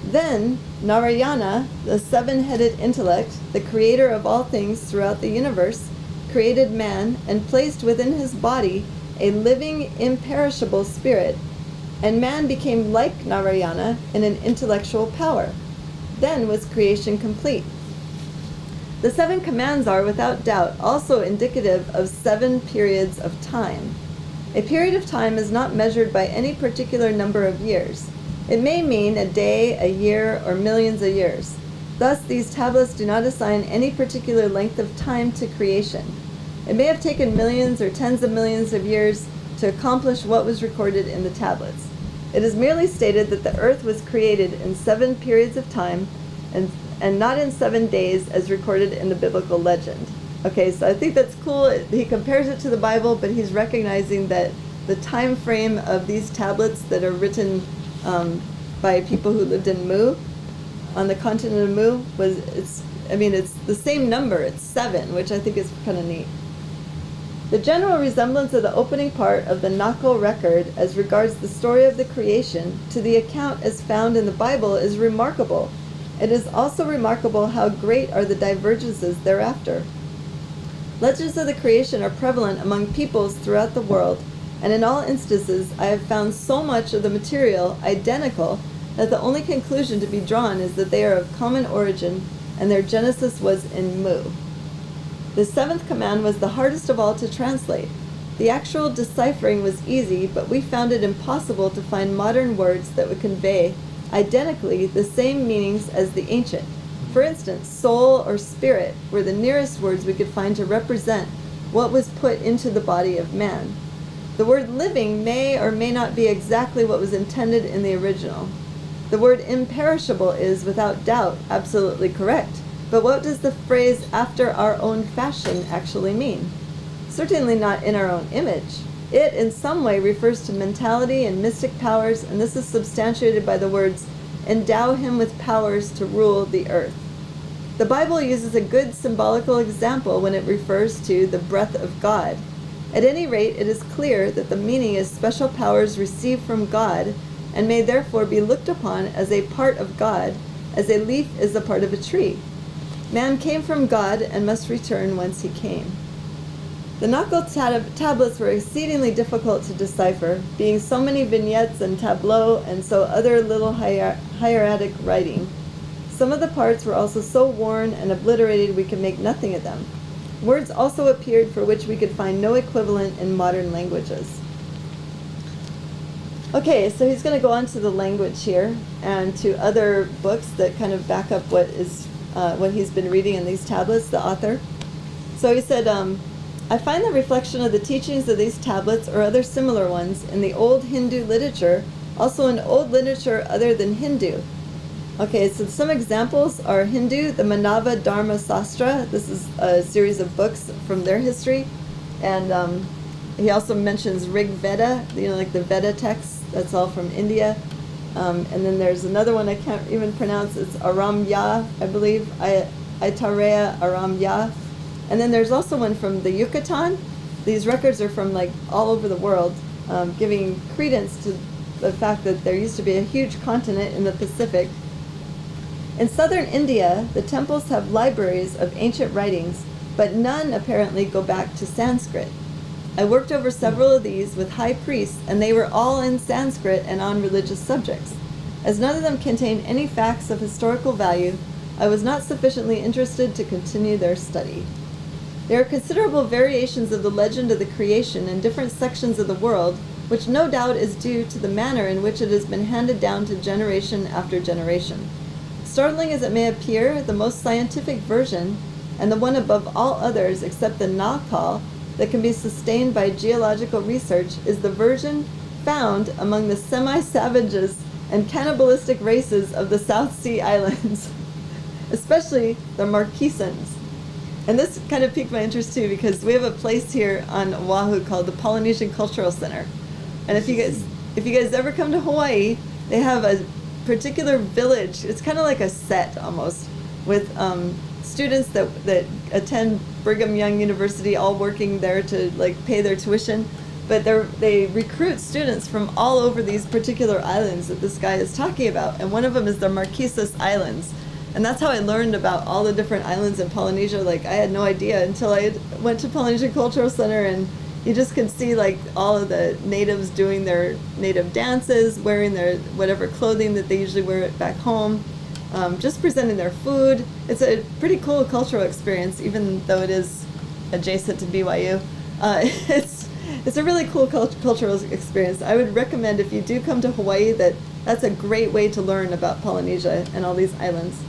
Then Narayana, the 7-headed intellect, the creator of all things throughout the universe, created man and placed within his body a living, imperishable spirit, and man became like Narayana in an intellectual power. Then was creation complete. The 7 commands are, without doubt, also indicative of 7 periods of time. A period of time is not measured by any particular number of years. It may mean a day, a year, or millions of years. Thus, these tablets do not assign any particular length of time to creation. It may have taken millions or tens of millions of years to accomplish what was recorded in the tablets. It is merely stated that the earth was created in 7 periods of time and not in 7 days as recorded in the biblical legend. Okay, so I think that's cool. He compares it to the Bible, but he's recognizing that the time frame of these tablets that are written by people who lived in Mu, on the continent of Mu, it's the same number. It's 7, which I think is kind of neat. The general resemblance of the opening part of the Nahko record as regards the story of the creation to the account as found in the Bible is remarkable. It is also remarkable how great are the divergences thereafter. Legends of the creation are prevalent among peoples throughout the world, and in all instances I have found so much of the material identical that the only conclusion to be drawn is that they are of common origin and their genesis was in Mu. The 7th command was the hardest of all to translate. The actual deciphering was easy, but we found it impossible to find modern words that would convey identically the same meanings as the ancient. For instance, soul or spirit were the nearest words we could find to represent what was put into the body of man. The word living may or may not be exactly what was intended in the original. The word imperishable is, without doubt, absolutely correct. But what does the phrase after our own fashion actually mean? Certainly not in our own image. It in some way refers to mentality and mystic powers, and this is substantiated by the words, endow him with powers to rule the earth. The Bible uses a good symbolical example when it refers to the breath of God. At any rate, it is clear that the meaning is special powers received from God, and may therefore be looked upon as a part of God, as a leaf is a part of a tree. Man came from God and must return whence he came. The Nahko tablets were exceedingly difficult to decipher, being so many vignettes and tableaux and so other little hieratic writing. Some of the parts were also so worn and obliterated we could make nothing of them. Words also appeared for which we could find no equivalent in modern languages. Okay, so he's going to go on to the language here and to other books that kind of back up what he's been reading in these tablets, the author. So he said, I find the reflection of the teachings of these tablets or other similar ones in the old Hindu literature, also in old literature other than Hindu. Okay, so some examples are Hindu, the Manava Dharma Sastra. This is a series of books from their history. And he also mentions Rig Veda, like the Veda texts. That's all from India. And then there's another one I can't even pronounce. It's Aramya, I believe. Aitareya Aramya. And then there's also one from the Yucatan. These records are from all over the world, giving credence to the fact that there used to be a huge continent in the Pacific. In southern India, the temples have libraries of ancient writings, but none apparently go back to Sanskrit. I worked over several of these with high priests, and they were all in Sanskrit and on religious subjects. As none of them contain any facts of historical value, I was not sufficiently interested to continue their study. There are considerable variations of the legend of the creation in different sections of the world, which no doubt is due to the manner in which it has been handed down to generation after generation. Startling as it may appear, the most scientific version, and the one above all others except the Nahko, that can be sustained by geological research, is the version found among the semi-savages and cannibalistic races of the South Sea Islands, especially the Marquesans. And this kind of piqued my interest too, because we have a place here on Oahu called the Polynesian Cultural Center. And if you guys ever come to Hawaii, they have a particular village. It's kind of like a set almost, with students that attend Brigham Young University, all working there to pay their tuition. But they recruit students from all over these particular islands that this guy is talking about. And one of them is the Marquesas Islands. And that's how I learned about all the different islands in Polynesia. I had no idea until I went to Polynesian Cultural Center, and you just could see all of the natives doing their native dances, wearing their whatever clothing that they usually wear back home, just presenting their food. It's a pretty cool cultural experience, even though it is adjacent to BYU. It's a really cool cultural experience. I would recommend, if you do come to Hawaii, that that's a great way to learn about Polynesia and all these islands.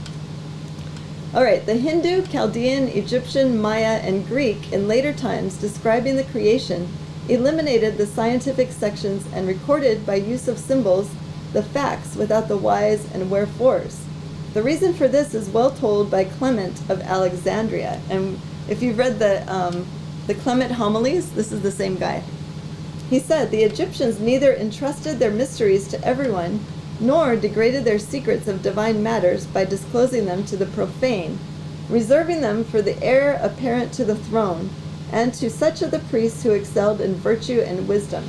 All right, the Hindu, Chaldean, Egyptian, Maya, and Greek in later times describing the creation eliminated the scientific sections and recorded by use of symbols the facts without the whys and wherefores. The reason for this is well told by Clement of Alexandria. And if you've read the Clement homilies, this is the same guy. He said, the Egyptians neither entrusted their mysteries to everyone, nor degraded their secrets of divine matters by disclosing them to the profane, reserving them for the heir apparent to the throne, and to such of the priests who excelled in virtue and wisdom.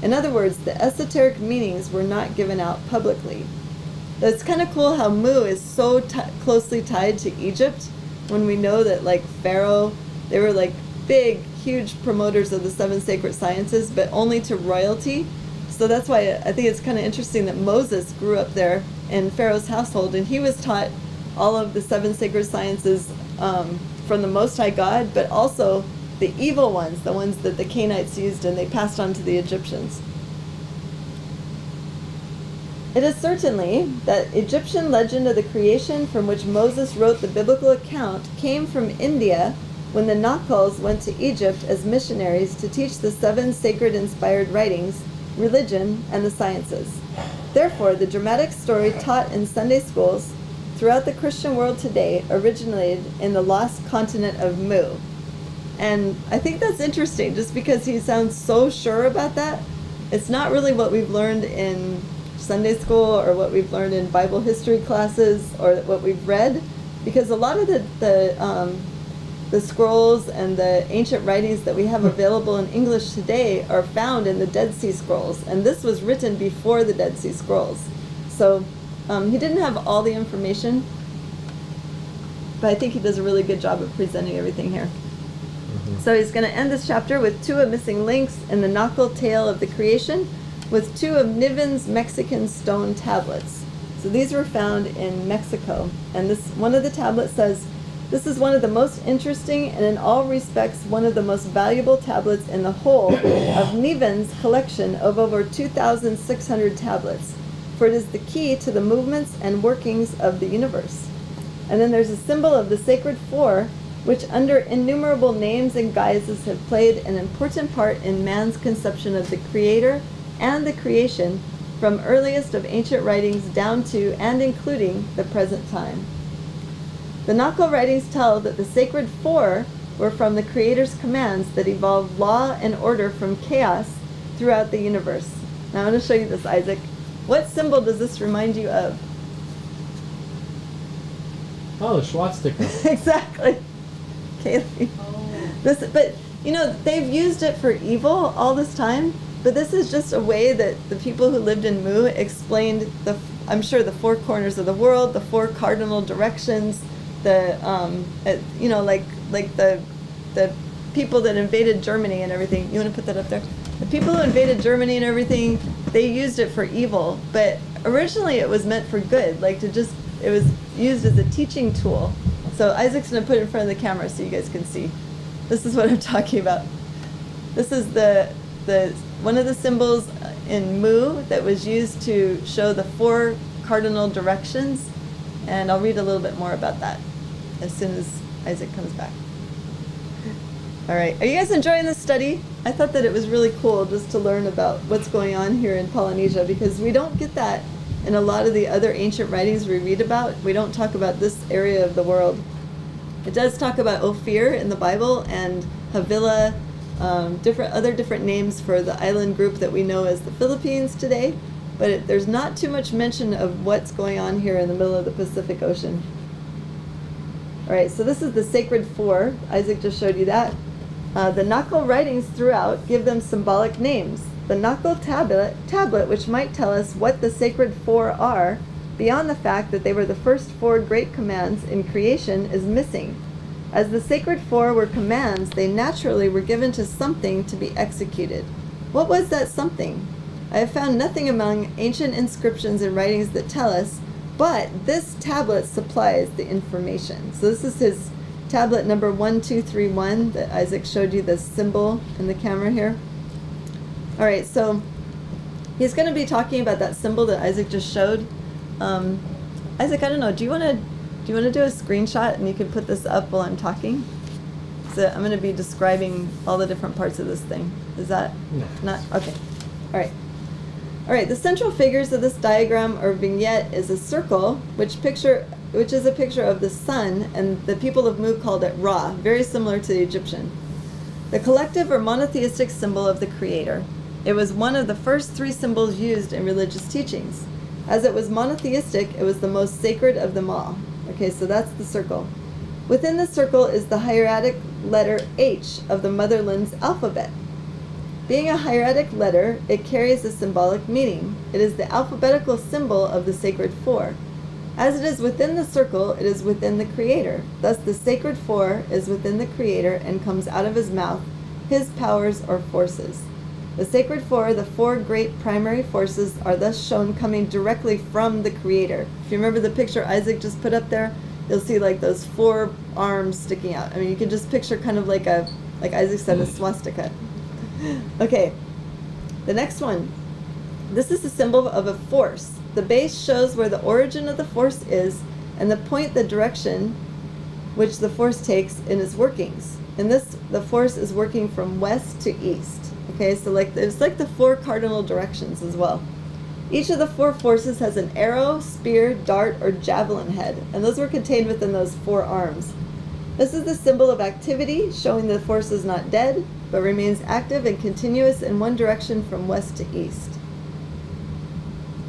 In other words, the esoteric meanings were not given out publicly. It's kind of cool how Mu is so closely tied to Egypt, when we know that, like, Pharaoh, they were like big, huge promoters of the 7 sacred sciences, but only to royalty. So that's why I think it's kind of interesting that Moses grew up there in Pharaoh's household, and he was taught all of the 7 sacred sciences from the Most High God, but also the evil ones, the ones that the Canaanites used and they passed on to the Egyptians. It is certainly that Egyptian legend of the creation from which Moses wrote the biblical account came from India when the Nakals went to Egypt as missionaries to teach the 7 sacred inspired writings, religion, and the sciences. Therefore, the dramatic story taught in Sunday schools throughout the Christian world today originated in the lost continent of Mu. And I think that's interesting, just because he sounds so sure about that. It's not really what we've learned in Sunday school or what we've learned in Bible history classes or what we've read, because a lot of the scrolls and the ancient writings that we have available in English today are found in the Dead Sea Scrolls, and this was written before the Dead Sea Scrolls. So he didn't have all the information, but I think he does a really good job of presenting everything here. So he's going to end this chapter with 2 of missing links in the Nakal tale of the creation, with 2 of Niven's Mexican stone tablets. So these were found in Mexico, and this one of the tablets says, "This is one of the most interesting and in all respects one of the most valuable tablets in the whole of Niven's collection of over 2,600 tablets, for it is the key to the movements and workings of the universe." And then there's a symbol of the sacred 4, which under innumerable names and guises have played an important part in man's conception of the Creator and the creation from earliest of ancient writings down to and including the present time. The Nakal writings tell that the sacred 4 were from the Creator's commands that evolved law and order from chaos throughout the universe. Now I'm going to show you this, Isaac. What symbol does this remind you of? Oh, the swastika. Exactly. Kaylee. But you know, they've used it for evil all this time, but this is just a way that the people who lived in Mu explained I'm sure the 4 corners of the world, the 4 cardinal directions, you know, like the people that invaded Germany and everything. You want to put that up there? The people who invaded Germany and everything, they used it for evil, but originally it was meant for good, it was used as a teaching tool. So Isaac's going to put it in front of the camera so you guys can see. This is what I'm talking about. This is the one of the symbols in Mu that was used to show the 4 cardinal directions, and I'll read a little bit more about that as soon as Isaac comes back. All right, are you guys enjoying this study? I thought that it was really cool just to learn about what's going on here in Polynesia, because we don't get that in a lot of the other ancient writings we read about. We don't talk about this area of the world. It does talk about Ophir in the Bible and Havilah, different names for the island group that we know as the Philippines today, but there's not too much mention of what's going on here in the middle of the Pacific Ocean. All right, so this is the sacred 4. Isaac just showed you that. The Nakal writings throughout give them symbolic names. The Nakal tablet, which might tell us what the sacred 4 are, beyond the fact that they were the first 4 great commands in creation, is missing. As the sacred 4 were commands, they naturally were given to something to be executed. What was that something? I have found nothing among ancient inscriptions and writings that tell us, but this tablet supplies the information. So this is his tablet number 1231 that Isaac showed you the symbol in the camera here. All right, so he's going to be talking about that symbol that Isaac just showed. Isaac, I don't know. Do you want to do a screenshot and you can put this up while I'm talking? So I'm going to be describing all the different parts of this thing. Is that not okay? All right. All right. The central figures of this diagram or vignette is a circle, which is a picture of the sun, and the people of Mu called it Ra, very similar to the Egyptian. The collective or monotheistic symbol of the Creator. It was one of the first 3 symbols used in religious teachings. As it was monotheistic, it was the most sacred of them all. Okay, so that's the circle. Within the circle is the hieratic letter H of the motherland's alphabet. Being a hieratic letter, it carries a symbolic meaning. It is the alphabetical symbol of the sacred 4. As it is within the circle, it is within the Creator. Thus the sacred 4 is within the Creator and comes out of his mouth, his powers or forces. The sacred 4, the 4 great primary forces, are thus shown coming directly from the Creator. If you remember the picture Isaac just put up there, you'll see like those 4 arms sticking out. I mean, you can just picture kind of like Isaac said, a swastika. Okay, the next one. This is a symbol of a force. The base shows where the origin of the force is, and the point the direction which the force takes in its workings. In this, the force is working from west to east. Okay, so it's like the 4 cardinal directions as well. Each of the 4 forces has an arrow, spear, dart, or javelin head, and those were contained within those 4 arms. This is the symbol of activity, showing the force is not dead, but remains active and continuous in one direction from west to east.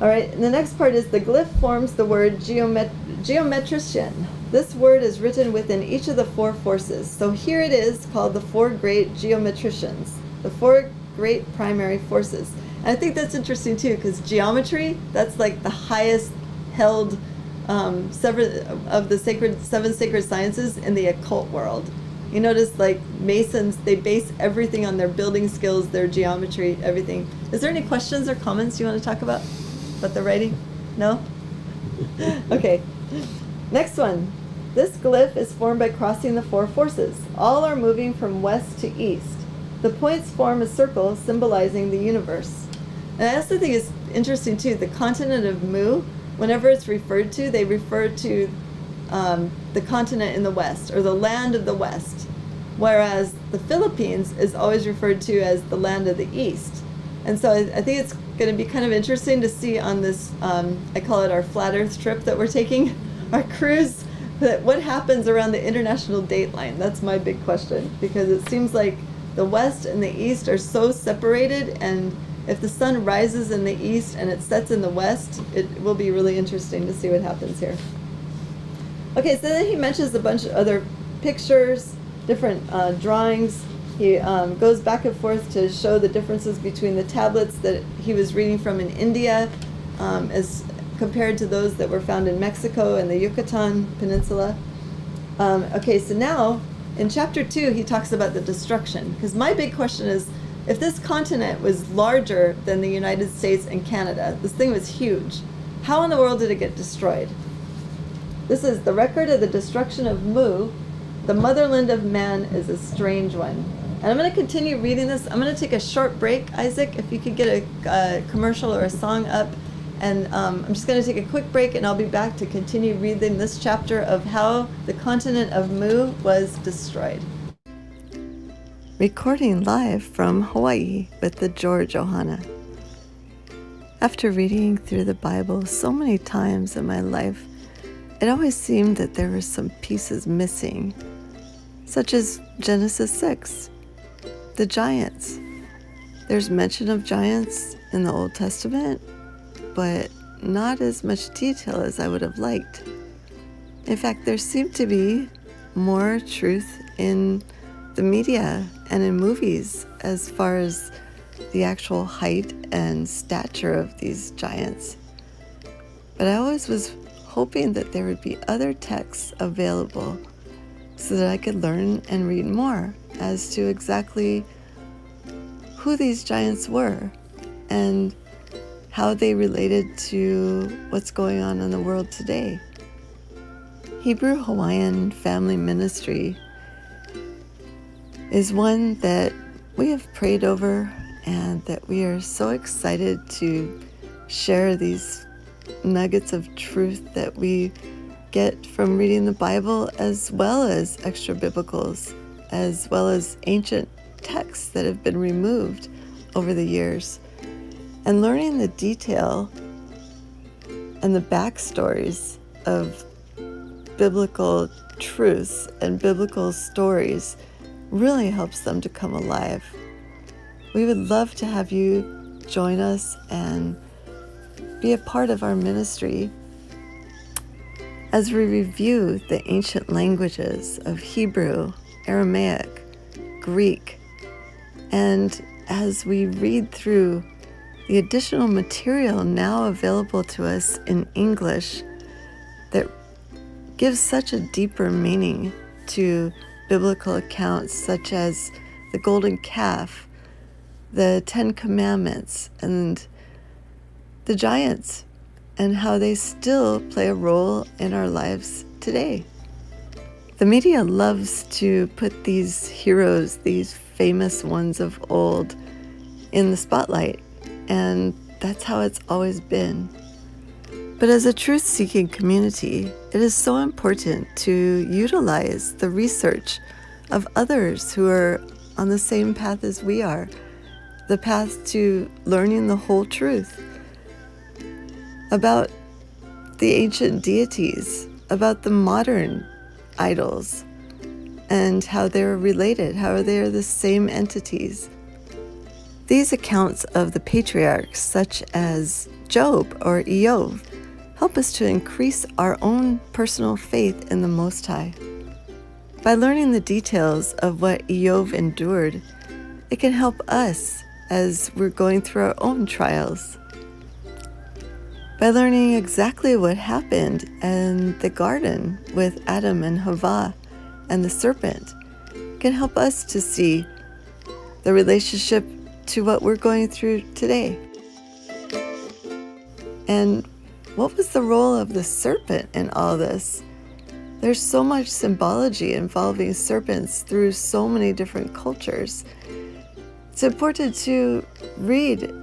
All right, and the next part is the glyph forms the word geometrician. This word is written within each of the 4 forces. So here it is called the 4 great geometricians, the 4 great primary forces. And I think that's interesting too, because geometry, that's like the highest held of the 7 sacred sciences in the occult world. You notice like Masons, they base everything on their building skills, their geometry, everything. Is there any questions or comments you want to talk about the writing? No? Okay. Next one. This glyph is formed by crossing the 4 forces. All are moving from west to east. The points form a circle symbolizing the universe. And I also think it's interesting too, the continent of Mu, whenever it's referred to, they refer to the continent in the west, or the land of the west, whereas the Philippines is always referred to as the land of the east. And so I think it's going to be kind of interesting to see on this, I call it our flat earth trip that we're taking, our cruise, that what happens around the international date line. That's my big question, because it seems like the west and the east are so separated, and if the sun rises in the east and it sets in the west, it will be really interesting to see what happens here. Okay, so then he mentions a bunch of other pictures, different drawings. He goes back and forth to show the differences between the tablets that he was reading from in India as compared to those that were found in Mexico and the Yucatan Peninsula. Okay, so now in chapter 2, he talks about the destruction. Because my big question is, if this continent was larger than the United States and Canada, this thing was huge, how in the world did it get destroyed? This is the record of the destruction of Mu. The motherland of man is a strange one. And I'm going to continue reading this. I'm going to take a short break, Isaac, if you could get a commercial or a song up. And I'm just going to take a quick break, and I'll be back to continue reading this chapter of how the continent of Mu was destroyed. Recording live from Hawaii with the George Ohana. After reading through the Bible so many times in my life, it always seemed that there were some pieces missing, such as Genesis 6, the giants. There's mention of giants in the Old Testament, but not as much detail as I would have liked. In fact, there seemed to be more truth in the media and in movies as far as the actual height and stature of these giants. But I always was hoping that there would be other texts available so that I could learn and read more as to exactly who these giants were and how they related to what's going on in the world today. Hebrew Hawaiian Family Ministry is one that we have prayed over and that we are so excited to share these nuggets of truth that we get from reading the Bible, as well as extra biblicals, as well as ancient texts that have been removed over the years, and learning the detail and the backstories of biblical truths and biblical stories really helps them to come alive. We would love to have you join us and be a part of our ministry as we review the ancient languages of Hebrew, Aramaic, Greek, and as we read through the additional material now available to us in English that gives such a deeper meaning to biblical accounts such as the golden calf, the Ten Commandments, and the giants, and how they still play a role in our lives today. The media loves to put these heroes, these famous ones of old, in the spotlight, and that's how it's always been. But as a truth-seeking community, it is so important to utilize the research of others who are on the same path as we are, the path to learning the whole truth about the ancient deities, about the modern idols, and how they're related, how they're the same entities. These accounts of the patriarchs, such as Job or Iyov, help us to increase our own personal faith in the Most High. By learning the details of what Iyov endured, it can help us as we're going through our own trials. By learning exactly what happened in the garden with Adam and Havah and the serpent, can help us to see the relationship to what we're going through today. And what was the role of the serpent in all this? There's so much symbology involving serpents through so many different cultures. It's important to read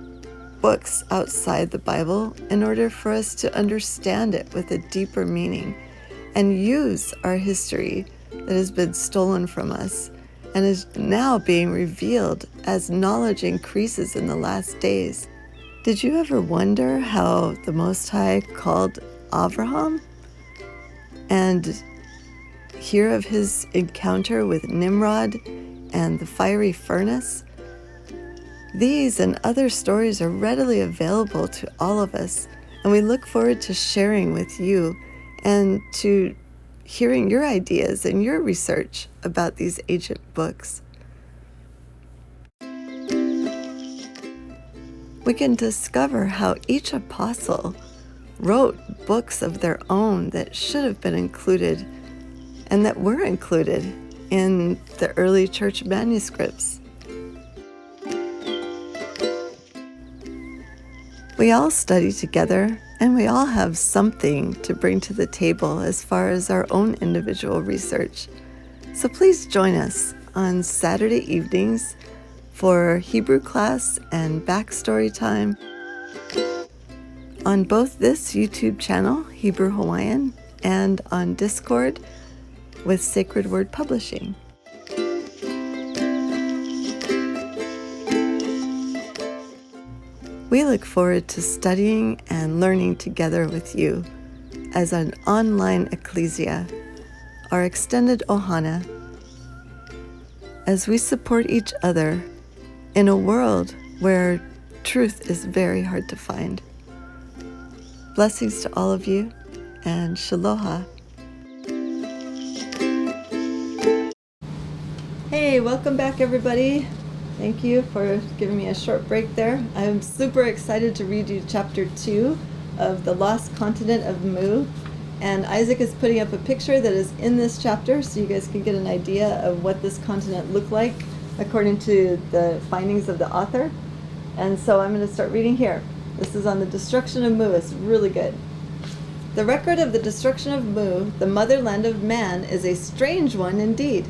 books outside the Bible in order for us to understand it with a deeper meaning and use our history that has been stolen from us and is now being revealed as knowledge increases in the last days. Did you ever wonder how the Most High called Abraham and hear of his encounter with Nimrod and the fiery furnace? These and other stories are readily available to all of us, and we look forward to sharing with you and to hearing your ideas and your research about these ancient books. We can discover how each apostle wrote books of their own that should have been included and that were included in the early church manuscripts. We all study together, and we all have something to bring to the table as far as our own individual research. So please join us on Saturday evenings for Hebrew class and backstory time on both this YouTube channel, Hebrew Hawaiian, and on Discord with Sacred Word Publishing. We look forward to studying and learning together with you as an online ecclesia, our extended ohana, as we support each other in a world where truth is very hard to find. Blessings to all of you, and Shaloha. Hey, welcome back everybody. Thank you for giving me a short break there. I'm super excited to read you chapter 2 of The Lost Continent of Mu. And Isaac is putting up a picture that is in this chapter so you guys can get an idea of what this continent looked like according to the findings of the author. And so I'm going to start reading here. This is on the destruction of Mu. It's really good. The record of the destruction of Mu, the motherland of man, is a strange one indeed.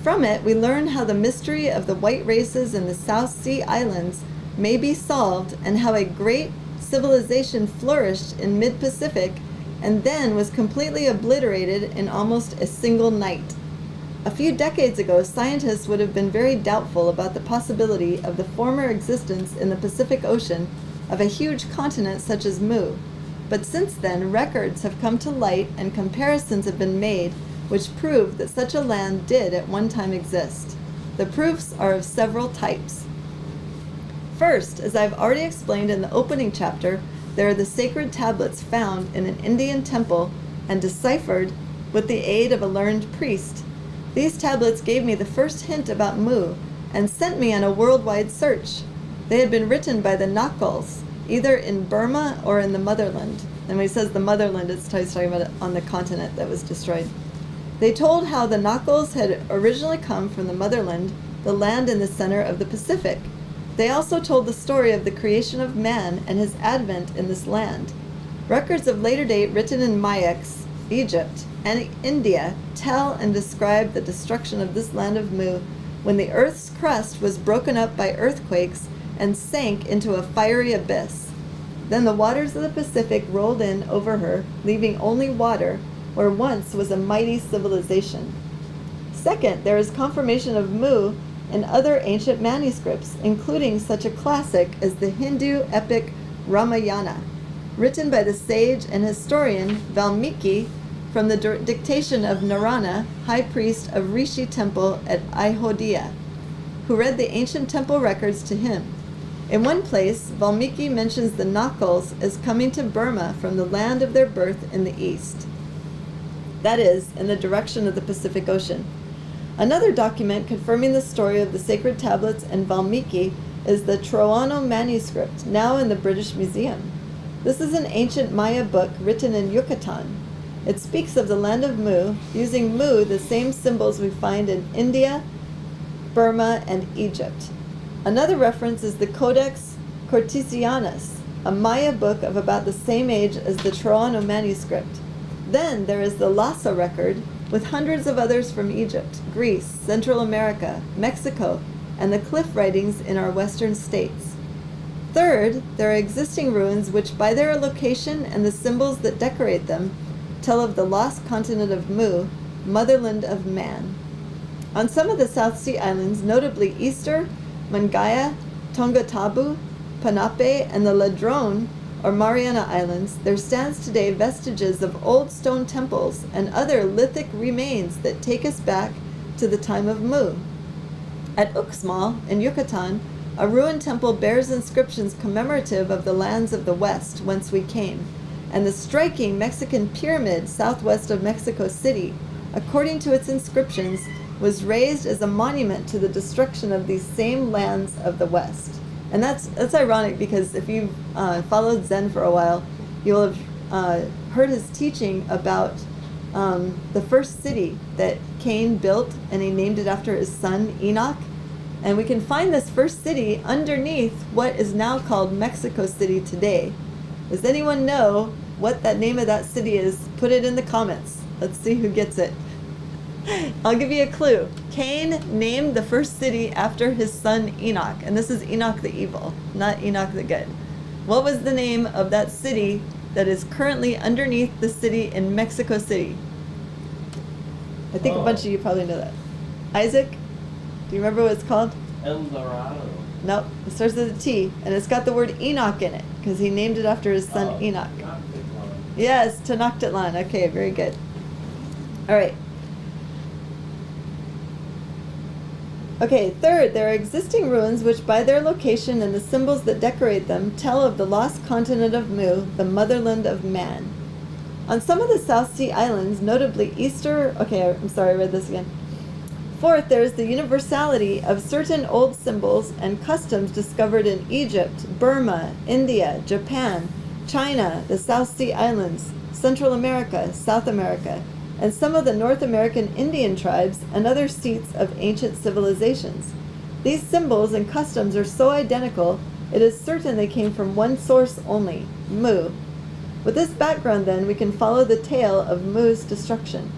From it, we learn how the mystery of the white races in the South Sea Islands may be solved and how a great civilization flourished in mid-Pacific and then was completely obliterated in almost a single night. A few decades ago, scientists would have been very doubtful about the possibility of the former existence in the Pacific Ocean of a huge continent such as Mu. But since then, records have come to light and comparisons have been made which prove that such a land did at one time exist. The proofs are of several types. First, as I've already explained in the opening chapter, there are the sacred tablets found in an Indian temple and deciphered with the aid of a learned priest. These tablets gave me the first hint about Mu and sent me on a worldwide search. They had been written by the Nakals, either in Burma or in the motherland. And when he says the motherland, it's talking about on the continent that was destroyed. They told how the Nakals had originally come from the motherland, the land in the center of the Pacific. They also told the story of the creation of man and his advent in this land. Records of later date written in Mayax, Egypt, and India tell and describe the destruction of this land of Mu when the earth's crust was broken up by earthquakes and sank into a fiery abyss. Then the waters of the Pacific rolled in over her, leaving only water, where once was a mighty civilization. Second, there is confirmation of Mu in other ancient manuscripts, including such a classic as the Hindu epic Ramayana, written by the sage and historian Valmiki from the dictation of Narana, high priest of Rishi temple at Ayodhya, who read the ancient temple records to him. In one place, Valmiki mentions the Nakals as coming to Burma from the land of their birth in the east. That is, in the direction of the Pacific Ocean. Another document confirming the story of the sacred tablets and Valmiki is the Troano manuscript, now in the British Museum. This is an ancient Maya book written in Yucatan. It speaks of the land of Mu, using Mu the same symbols we find in India, Burma, and Egypt. Another reference is the Codex Cortesianus, a Maya book of about the same age as the Troano manuscript. Then there is the Lhasa record, with hundreds of others from Egypt, Greece, Central America, Mexico, and the cliff writings in our western states. Third, there are existing ruins which, by their location and the symbols that decorate them, tell of the lost continent of Mu, motherland of man. On some of the South Sea islands, notably Easter, Mangaya, Tongatabu, Panape, and the Ladrone, or Mariana Islands, there stands today vestiges of old stone temples and other lithic remains that take us back to the time of Mu. At Uxmal, in Yucatan, a ruined temple bears inscriptions commemorative of the lands of the West, whence we came, and the striking Mexican pyramid southwest of Mexico City, according to its inscriptions, was raised as a monument to the destruction of these same lands of the West. And that's ironic, because if you've followed Zen for a while, you'll have heard his teaching about the first city that Cain built, and he named it after his son Enoch. And we can find this first city underneath what is now called Mexico City today. Does anyone know what that name of that city is? Put it in the comments. Let's see who gets it. I'll give you a clue. Cain named the first city after his son Enoch, and this is Enoch the evil, not Enoch the good. What was the name of that city that is currently underneath the city in Mexico City? I think a bunch of you probably know that. Isaac, do you remember what it's called? El Dorado. Nope, it starts with a T, and it's got the word Enoch in it, because he named it after his son Enoch. Yes, Tenochtitlan. Okay, very good. All right. Okay, third, there are existing ruins which by their location and the symbols that decorate them tell of the lost continent of Mu, the motherland of man. On some of the South Sea islands, notably Easter, okay, I'm sorry, I read this again. Fourth, there is the universality of certain old symbols and customs discovered in Egypt, Burma, India, Japan, China, the South Sea islands, Central America, South America, and some of the North American Indian tribes and other seats of ancient civilizations. These symbols and customs are so identical, it is certain they came from one source only, Mu. With this background, then, we can follow the tale of Mu's destruction.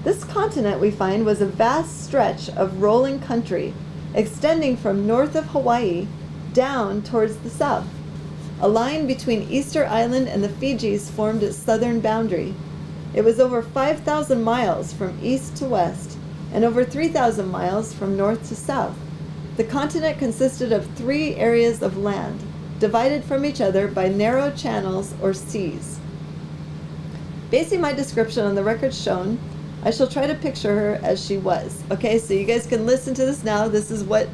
This continent, we find, was a vast stretch of rolling country, extending from north of Hawaii down towards the south. A line between Easter Island and the Fijis formed its southern boundary. It was over 5,000 miles from east to west and over 3,000 miles from north to south. The continent consisted of 3 areas of land, divided from each other by narrow channels or seas. Basing my description on the records shown, I shall try to picture her as she was. Okay, so you guys can listen to this now. This is what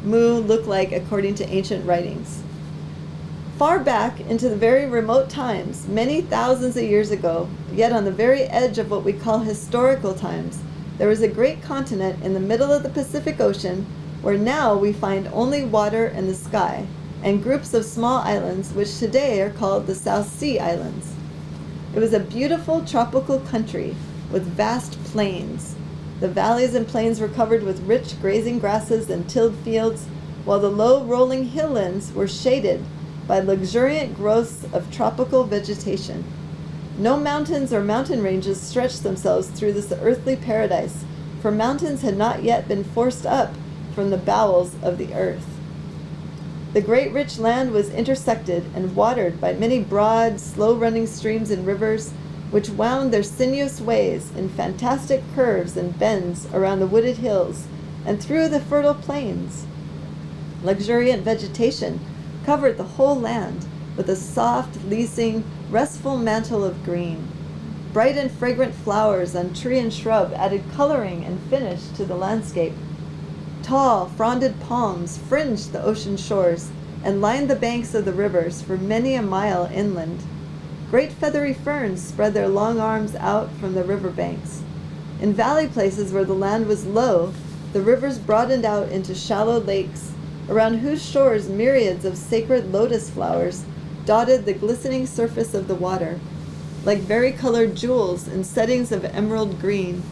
Mu looked like according to ancient writings. Far back into the very remote times, many thousands of years ago, yet on the very edge of what we call historical times, there was a great continent in the middle of the Pacific Ocean where now we find only water and the sky, and groups of small islands which today are called the South Sea Islands. It was a beautiful tropical country with vast plains. The valleys and plains were covered with rich grazing grasses and tilled fields, while the low rolling hilllands were shaded by luxuriant growths of tropical vegetation. No mountains or mountain ranges stretched themselves through this earthly paradise, for mountains had not yet been forced up from the bowels of the earth. The great rich land was intersected and watered by many broad, slow-running streams and rivers, which wound their sinuous ways in fantastic curves and bends around the wooded hills and through the fertile plains. Luxuriant vegetation covered the whole land with a soft, leasing, restful mantle of green. Bright and fragrant flowers on tree and shrub added coloring and finish to the landscape. Tall, fronded palms fringed the ocean shores and lined the banks of the rivers for many a mile inland. Great feathery ferns spread their long arms out from the river banks. In valley places where the land was low, the rivers broadened out into shallow lakes, around whose shores myriads of sacred lotus flowers dotted the glistening surface of the water, like varicolored jewels in settings of emerald green.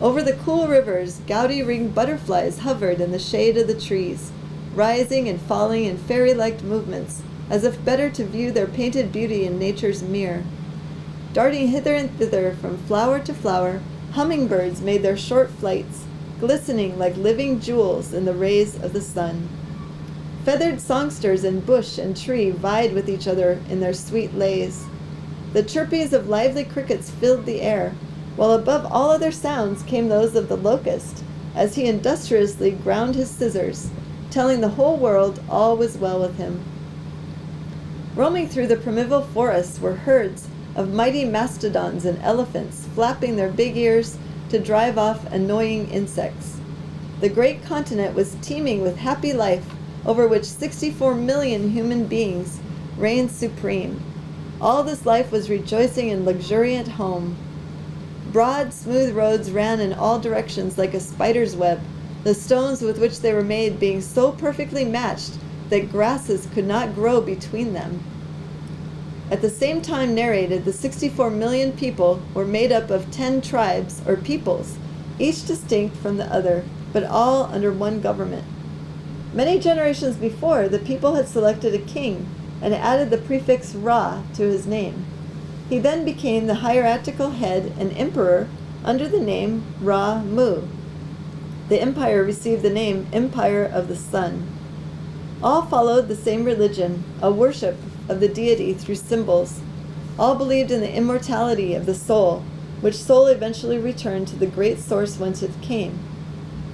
Over the cool rivers, gaudy ringed butterflies hovered in the shade of the trees, rising and falling in fairy-like movements, as if better to view their painted beauty in nature's mirror. Darting hither and thither from flower to flower, hummingbirds made their short flights, glistening like living jewels in the rays of the sun. Feathered songsters in bush and tree vied with each other in their sweet lays. The chirpings of lively crickets filled the air, while above all other sounds came those of the locust, as he industriously ground his scissors, telling the whole world all was well with him. Roaming through the primeval forests were herds of mighty mastodons and elephants, flapping their big ears to drive off annoying insects. The great continent was teeming with happy life, over which 64 million human beings reigned supreme. All this life was rejoicing in luxuriant home. Broad, smooth roads ran in all directions like a spider's web, the stones with which they were made being so perfectly matched that grasses could not grow between them. At the same time narrated, the 64 million people were made up of 10 tribes or peoples, each distinct from the other, but all under one government. Many generations before, the people had selected a king and added the prefix Ra to his name. He then became the hierarchical head and emperor under the name Ra-Mu. The empire received the name Empire of the Sun. All followed the same religion, a worship of the deity through symbols. All believed in the immortality of the soul, which soul eventually returned to the great source whence it came.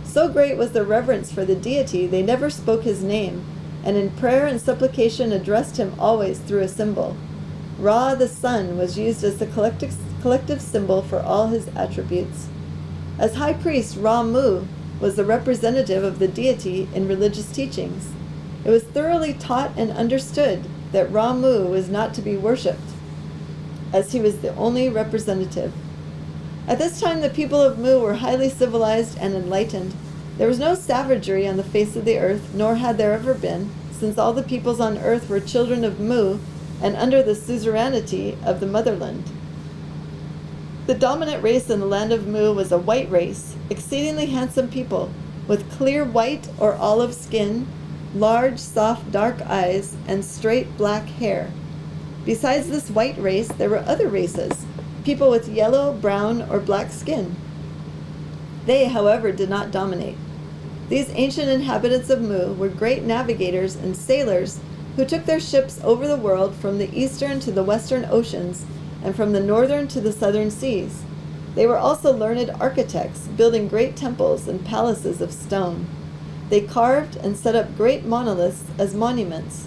So great was their reverence for the deity, they never spoke his name, and in prayer and supplication addressed him always through a symbol. Ra, the sun, was used as the collective symbol for all his attributes. As high priest, Ra-Mu was the representative of the deity in religious teachings. It was thoroughly taught and understood that Ra-Mu was not to be worshipped, as he was the only representative. At this time, the people of Mu were highly civilized and enlightened. There was no savagery on the face of the earth, nor had there ever been, since all the peoples on earth were children of Mu and under the suzerainty of the motherland. The dominant race in the land of Mu was a white race, exceedingly handsome people, with clear white or olive skin, large, soft, dark eyes, and straight black hair. Besides this white race, there were other races, people with yellow, brown, or black skin. They, however, did not dominate. These ancient inhabitants of Mu were great navigators and sailors who took their ships over the world from the eastern to the western oceans and from the northern to the southern seas. They were also learned architects, building great temples and palaces of stone. They carved and set up great monoliths as monuments.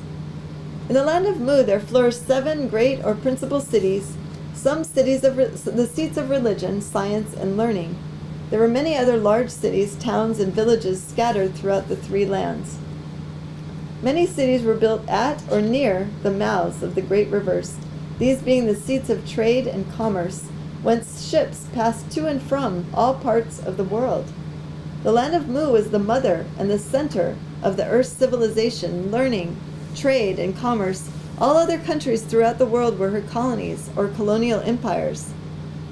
In the land of Mu there flourished 7 great or principal cities, some cities of the seats of religion, science, and learning. There were many other large cities, towns, and villages scattered throughout the 3 lands. Many cities were built at or near the mouths of the great rivers, these being the seats of trade and commerce, whence ships passed to and from all parts of the world. The land of Mu was the mother and the center of the earth's civilization, learning, trade, and commerce. All other countries throughout the world were her colonies or colonial empires.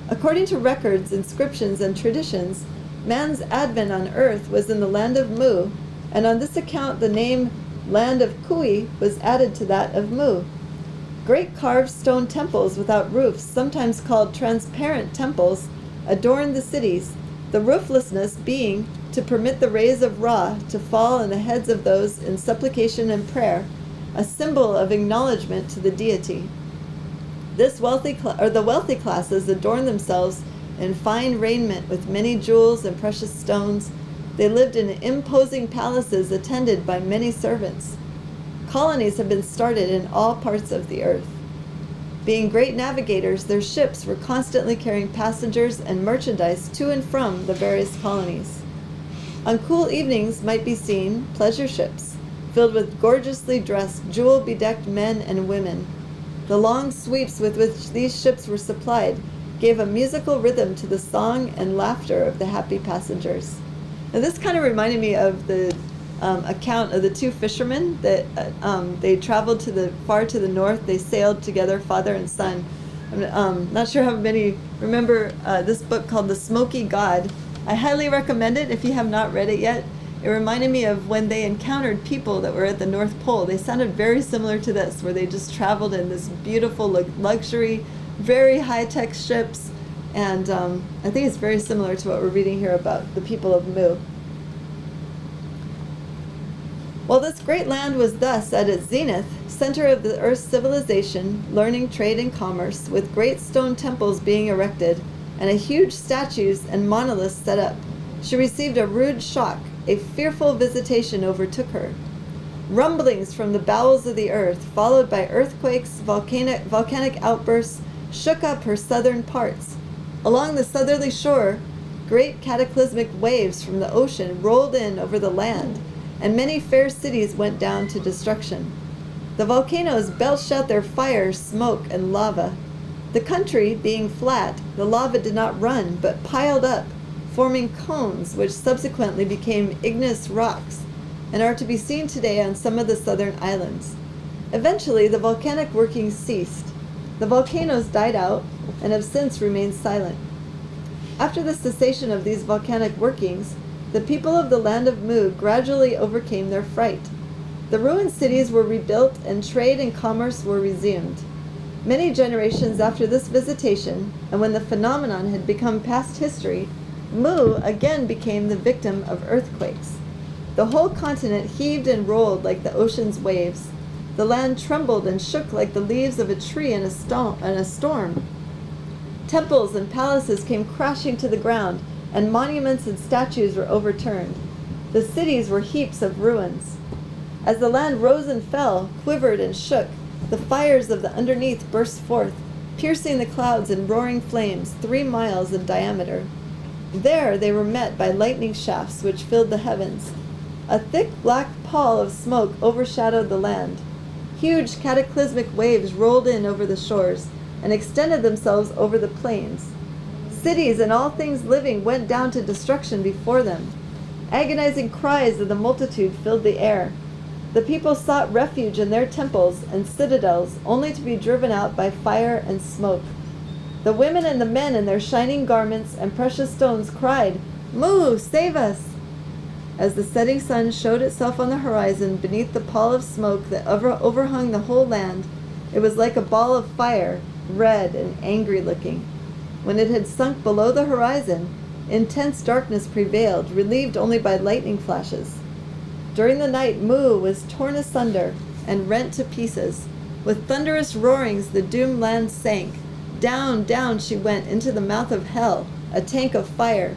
According to records, inscriptions, and traditions, man's advent on earth was in the land of Mu, and on this account the name Land of Kui was added to that of Mu. Great carved stone temples without roofs, sometimes called transparent temples, adorned the cities, the rooflessness being to permit the rays of Ra to fall on the heads of those in supplication and prayer, a symbol of acknowledgement to the deity. The wealthy classes adorned themselves in fine raiment with many jewels and precious stones. They lived in imposing palaces attended by many servants. Colonies have been started in all parts of the earth. Being great navigators, their ships were constantly carrying passengers and merchandise to and from the various colonies. On cool evenings might be seen pleasure ships, filled with gorgeously dressed, jewel-bedecked men and women. The long sweeps with which these ships were supplied gave a musical rhythm to the song and laughter of the happy passengers. Now this kind of reminded me of the account of the 2 fishermen that they traveled far to the north. They sailed together, father and son. I'm not sure how many remember this book called The Smoky God. I highly recommend it if you have not read it yet. It reminded me of when they encountered people that were at the North Pole. They sounded very similar to this, where they just traveled in this beautiful luxury, very high-tech ships. And I think it's very similar to what we're reading here about the people of Mu. While this great land was thus at its zenith, center of the earth's civilization, learning, trade, and commerce, with great stone temples being erected, and a huge statues and monoliths set up, she received a rude shock. A fearful visitation overtook her. Rumblings from the bowels of the earth, followed by earthquakes, volcanic outbursts, shook up her southern parts. Along the southerly shore, great cataclysmic waves from the ocean rolled in over the land, and many fair cities went down to destruction. The volcanoes belched out their fire, smoke, and lava. The country being flat, the lava did not run, but piled up, forming cones which subsequently became igneous rocks and are to be seen today on some of the southern islands. Eventually, the volcanic workings ceased. The volcanoes died out and have since remained silent. After the cessation of these volcanic workings, the people of the land of Mu gradually overcame their fright. The ruined cities were rebuilt and trade and commerce were resumed. Many generations after this visitation, and when the phenomenon had become past history, Mu again became the victim of earthquakes. The whole continent heaved and rolled like the ocean's waves. The land trembled and shook like the leaves of a tree in a storm. Temples and palaces came crashing to the ground, and monuments and statues were overturned. The cities were heaps of ruins. As the land rose and fell, quivered and shook, the fires of the underneath burst forth, piercing the clouds in roaring flames 3 miles in diameter. There they were met by lightning shafts which filled the heavens. A thick black pall of smoke overshadowed the land. Huge cataclysmic waves rolled in over the shores and extended themselves over the plains. Cities and all things living went down to destruction before them. Agonizing cries of the multitude filled the air. The people sought refuge in their temples and citadels, only to be driven out by fire and smoke. The women and the men in their shining garments and precious stones cried, "Mu, save us!" As the setting sun showed itself on the horizon beneath the pall of smoke that overhung the whole land, it was like a ball of fire, red and angry looking. When it had sunk below the horizon, Intense darkness prevailed, relieved only by lightning flashes. During the night, Mu was torn asunder and rent to pieces. With thunderous roarings, the doomed land sank. Down, down she went into the mouth of hell, a tank of fire.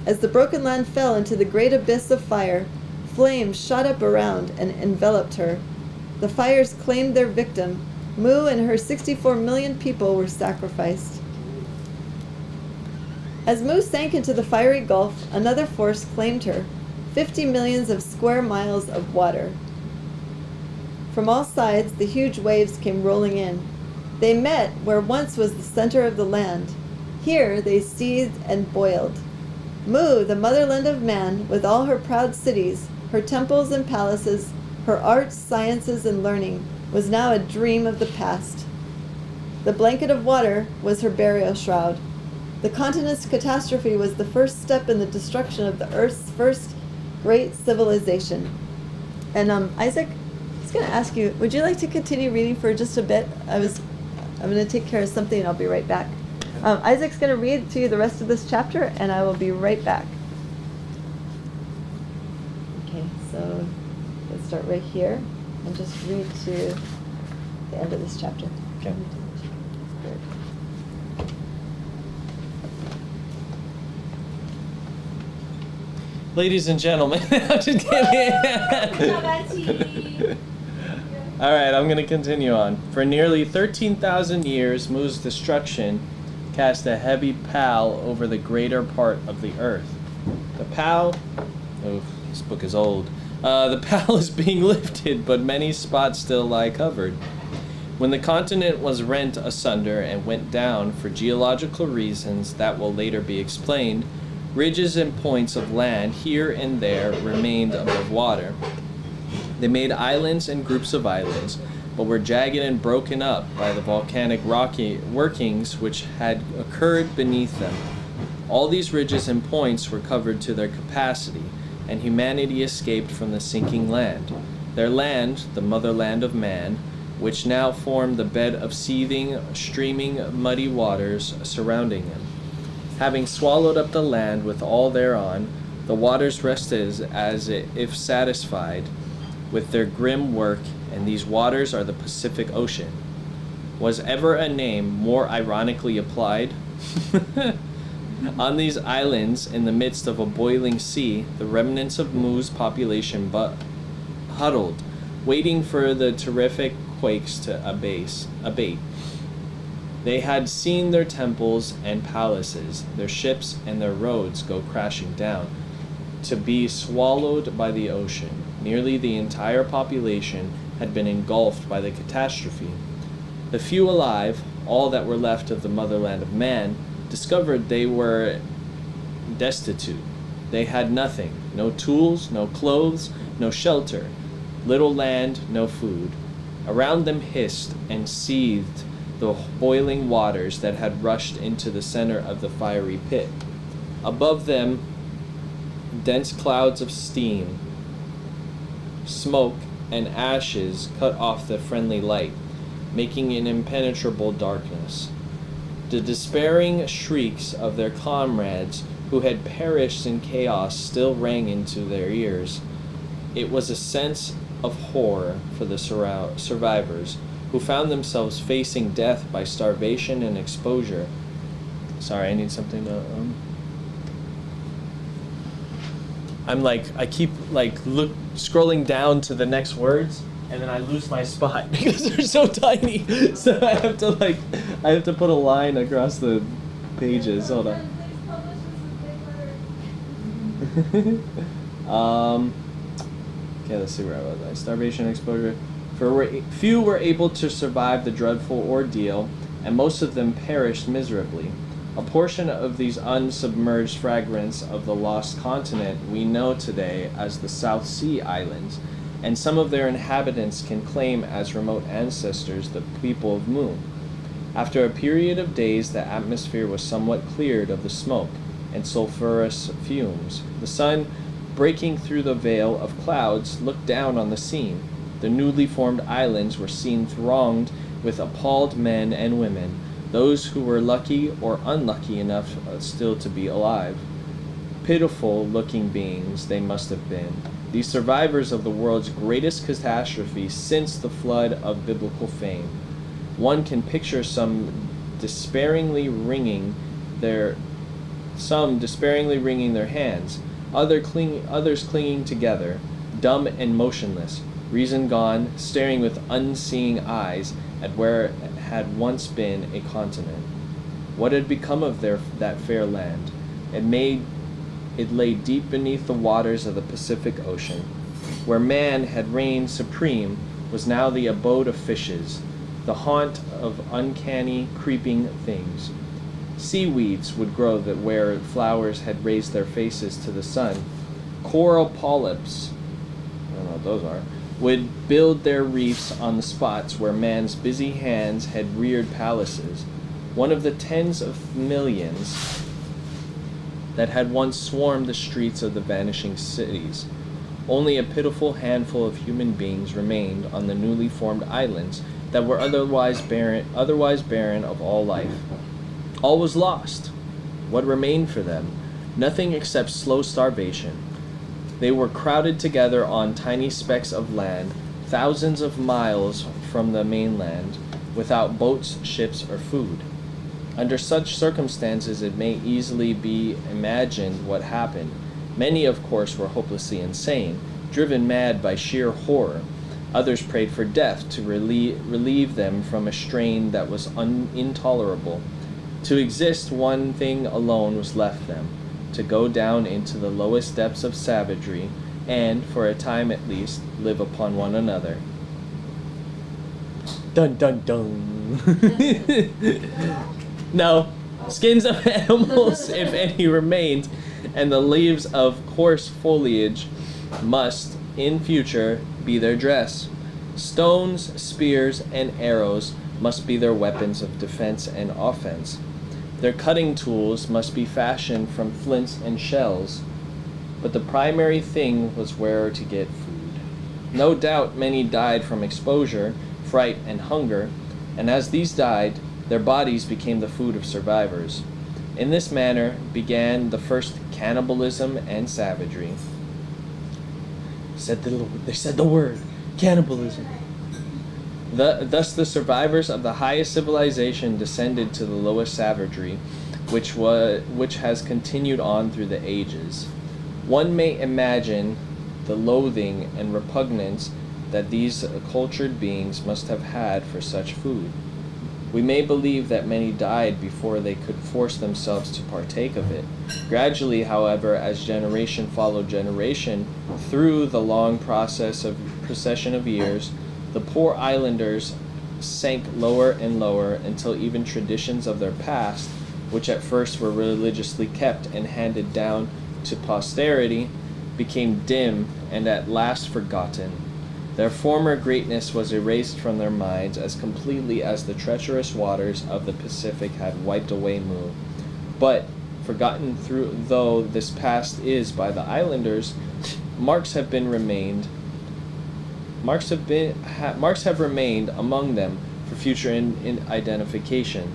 As the broken land fell into the great abyss of fire, flames shot up around and enveloped her. The fires claimed their victim. Mu and her 64 million people were sacrificed. As Mu sank into the fiery gulf, another force claimed her, 50 millions of square miles of water. From all sides, the huge waves came rolling in. They met where once was the center of the land. Here they seethed and boiled. Mu, the motherland of man, with all her proud cities, her temples and palaces, her arts, sciences, and learning, was now a dream of the past. The blanket of water was her burial shroud. The continent's catastrophe was the first step in the destruction of the Earth's first great civilization. And Isaac, I was going to ask you, would you like to continue reading for just a bit? I'm going to take care of something and I'll be right back. Isaac's going to read to you the rest of this chapter and I will be right back. Okay, so let's start right here and just read to the end of this chapter. Okay. Ladies and gentlemen, I'm just kidding. All right, I'm going to continue on. For nearly 13,000 years, Mu's destruction cast a heavy pall over the greater part of the earth. The pall, oh, this book is old. The pall is being lifted, but many spots still lie covered. When the continent was rent asunder and went down for geological reasons that will later be explained, ridges and points of land here and there remained above water. They made islands and groups of islands, but were jagged and broken up by the volcanic rocky workings which had occurred beneath them. All these ridges and points were covered to their capacity, and humanity escaped from the sinking land. Their land, the motherland of man, which now formed the bed of seething, streaming, muddy waters surrounding him. Having swallowed up the land with all thereon, the waters rested as if satisfied with their grim work, and these waters are the Pacific Ocean. Was ever a name more ironically applied? On these islands, in the midst of a boiling sea, the remnants of Mu's population huddled, waiting for the terrific quakes to abate. They had seen their temples and palaces, their ships and their roads go crashing down, to be swallowed by the ocean. Nearly the entire population had been engulfed by the catastrophe. The few alive, all that were left of the motherland of man, discovered they were destitute. They had nothing, no tools, no clothes, no shelter, little land, no food. Around them hissed and seethed the boiling waters that had rushed into the center of the fiery pit. Above them, dense clouds of steam, smoke, and ashes cut off the friendly light, making an impenetrable darkness. The despairing shrieks of their comrades who had perished in chaos still rang into their ears. It was a sense of horror for the survivors, who found themselves facing death by starvation and exposure. Sorry, I need something to I keep scrolling down to the next words, and then I lose my spot because they're so tiny. So I have to put a line across the pages. Hold on. Okay, let's see where I was. Starvation, exposure. Few were able to survive the dreadful ordeal, and most of them perished miserably. A portion of these unsubmerged fragments of the lost continent we know today as the South Sea Islands, and some of their inhabitants can claim as remote ancestors the people of Mu. After a period of days, the atmosphere was somewhat cleared of the smoke and sulfurous fumes. The sun, breaking through the veil of clouds, looked down on the scene. The newly formed islands were seen thronged with appalled men and women, those who were lucky or unlucky enough still to be alive. Pitiful looking beings they must have been, these survivors of the world's greatest catastrophe since the flood of biblical fame. One can picture despairingly wringing their hands, others clinging together, dumb and motionless, reason gone, staring with unseeing eyes at where had once been a continent. What had become of that fair land? It lay deep beneath the waters of the Pacific Ocean. Where man had reigned supreme was now the abode of fishes, the haunt of uncanny, creeping things. Seaweeds would grow where flowers had raised their faces to the sun. Coral polyps, I don't know what those are, would build their reefs on the spots where man's busy hands had reared palaces. One of the tens of millions that had once swarmed the streets of the vanishing cities. Only a pitiful handful of human beings remained on the newly formed islands that were otherwise barren of all life. All was lost. What remained for them? Nothing except slow starvation. They were crowded together on tiny specks of land, thousands of miles from the mainland, without boats, ships, or food. Under such circumstances, it may easily be imagined what happened. Many, of course, were hopelessly insane, driven mad by sheer horror. Others prayed for death to relieve them from a strain that was intolerable. To exist, one thing alone was left them, to go down into the lowest depths of savagery, and, for a time at least, live upon one another. Dun dun dun. No, skins of animals, if any, remained, and the leaves of coarse foliage must, in future, be their dress. Stones, spears, and arrows must be their weapons of defense and offense. Their cutting tools must be fashioned from flints and shells. But the primary thing was where to get food. No doubt many died from exposure, fright, and hunger, and as these died, their bodies became the food of survivors. In this manner began the first cannibalism and savagery. They said the word, cannibalism. Thus the survivors of the highest civilization descended to the lowest savagery, which has continued on through the ages. One may imagine the loathing and repugnance that these cultured beings must have had for such food. We may believe that many died before they could force themselves to partake of it. Gradually, however, as generation followed generation, through the long procession of years, the poor islanders sank lower and lower until even traditions of their past, which at first were religiously kept and handed down to posterity, became dim and at last forgotten. Their former greatness was erased from their minds as completely as the treacherous waters of the Pacific had wiped away Mu. But, forgotten though this past is by the islanders, marks have remained among them for future identification,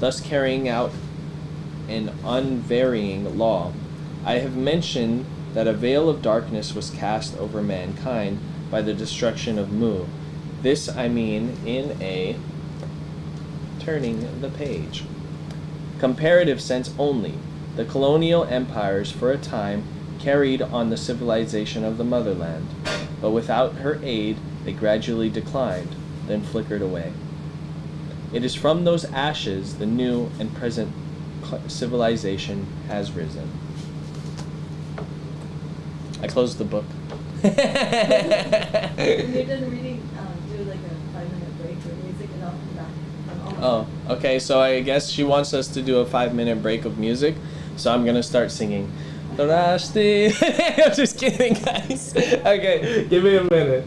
thus carrying out an unvarying law. I have mentioned that a veil of darkness was cast over mankind by the destruction of Mu. This I mean in a turning the page comparative sense only. The colonial empires for a time carried on the civilization of the motherland, but without her aid they gradually declined, then flickered away. It is from those ashes the new and present civilization has risen. I closed the book. When you're done reading, do like a 5-minute break for music and I'll come back. Oh, okay, so I guess she wants us to do a 5-minute break of music, so I'm gonna start singing. Dorasti. I'm just kidding, guys. Okay, give me a minute.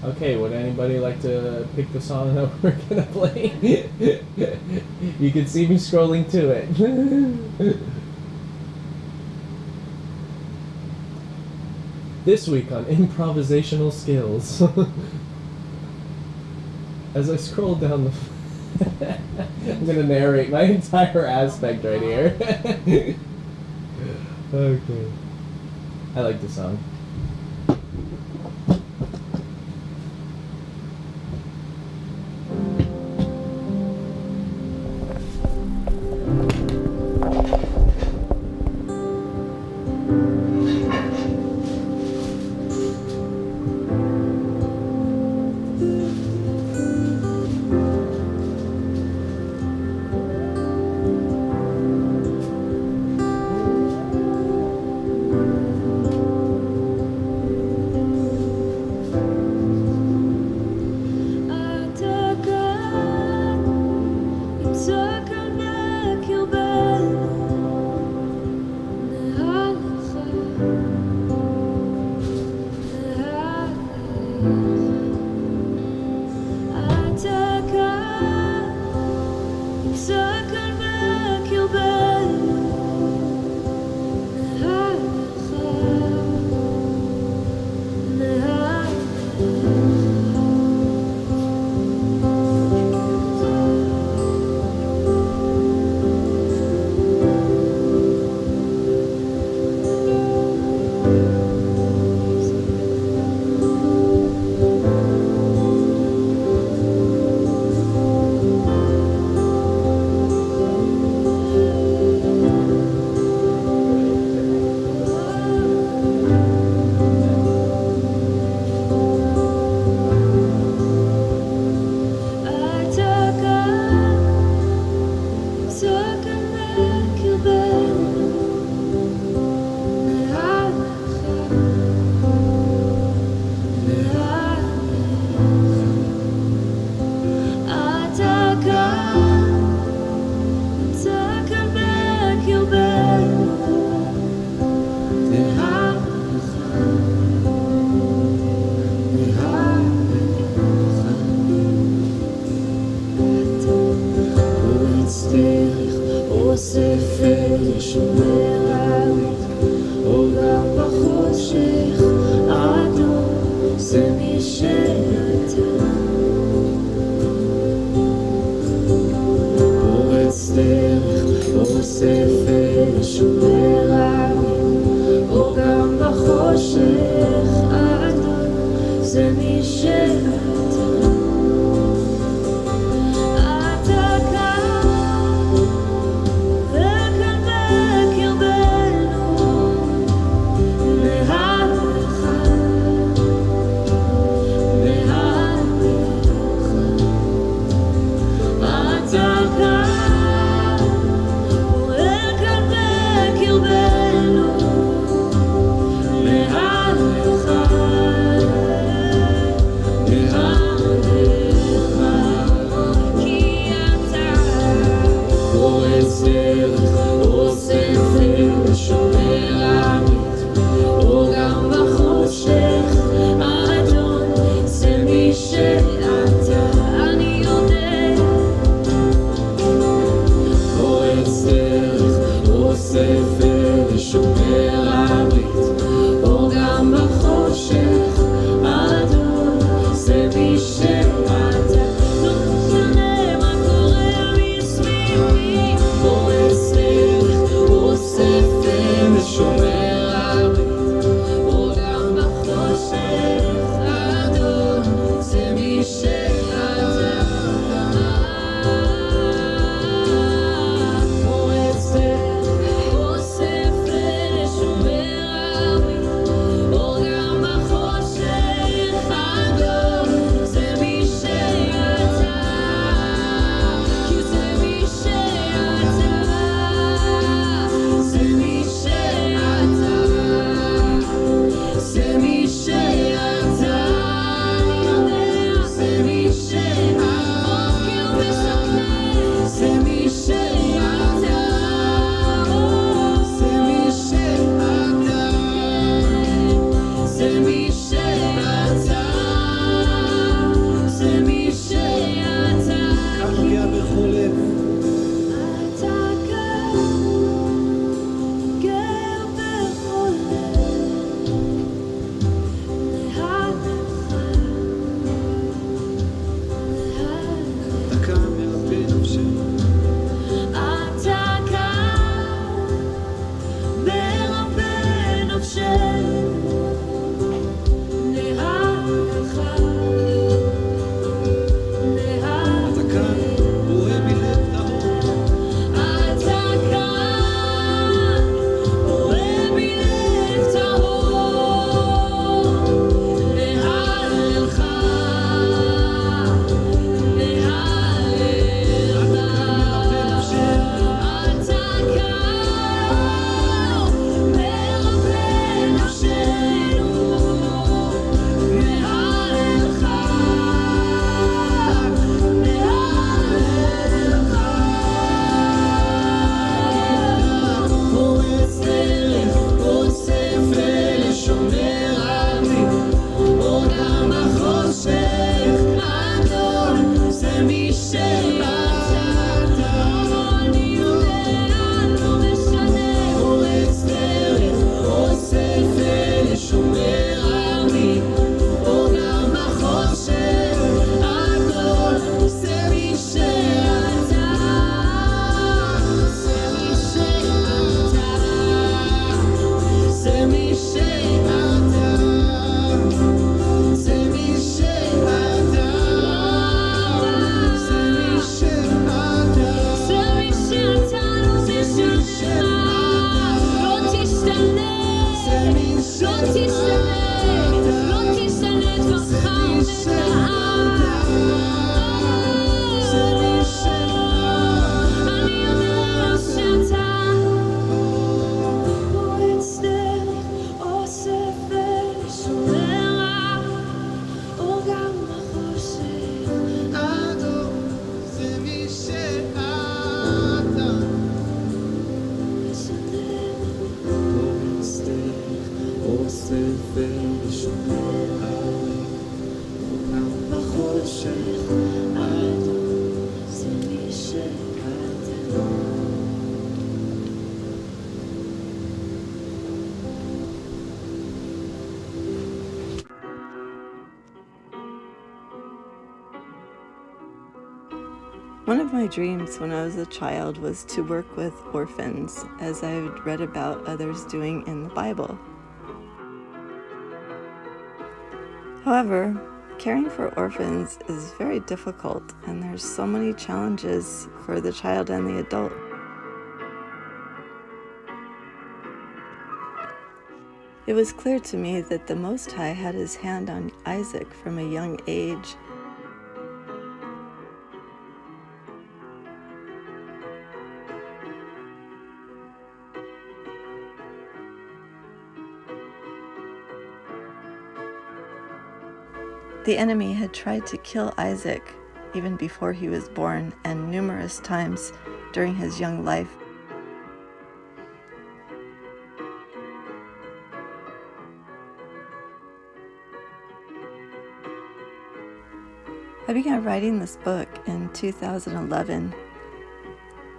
Okay, would anybody like to pick the song that we're gonna play? You can see me scrolling to it. This week on improvisational skills. As I scroll down the I'm gonna narrate my entire aspect right here. Okay. I like the song. זה מי One of my dreams when I was a child was to work with orphans, as I had read about others doing in the Bible. However, caring for orphans is very difficult, and there's so many challenges for the child and the adult. It was clear to me that the Most High had his hand on Isaac from a young age. The enemy had tried to kill Isaac even before he was born, and numerous times during his young life. I began writing this book in 2011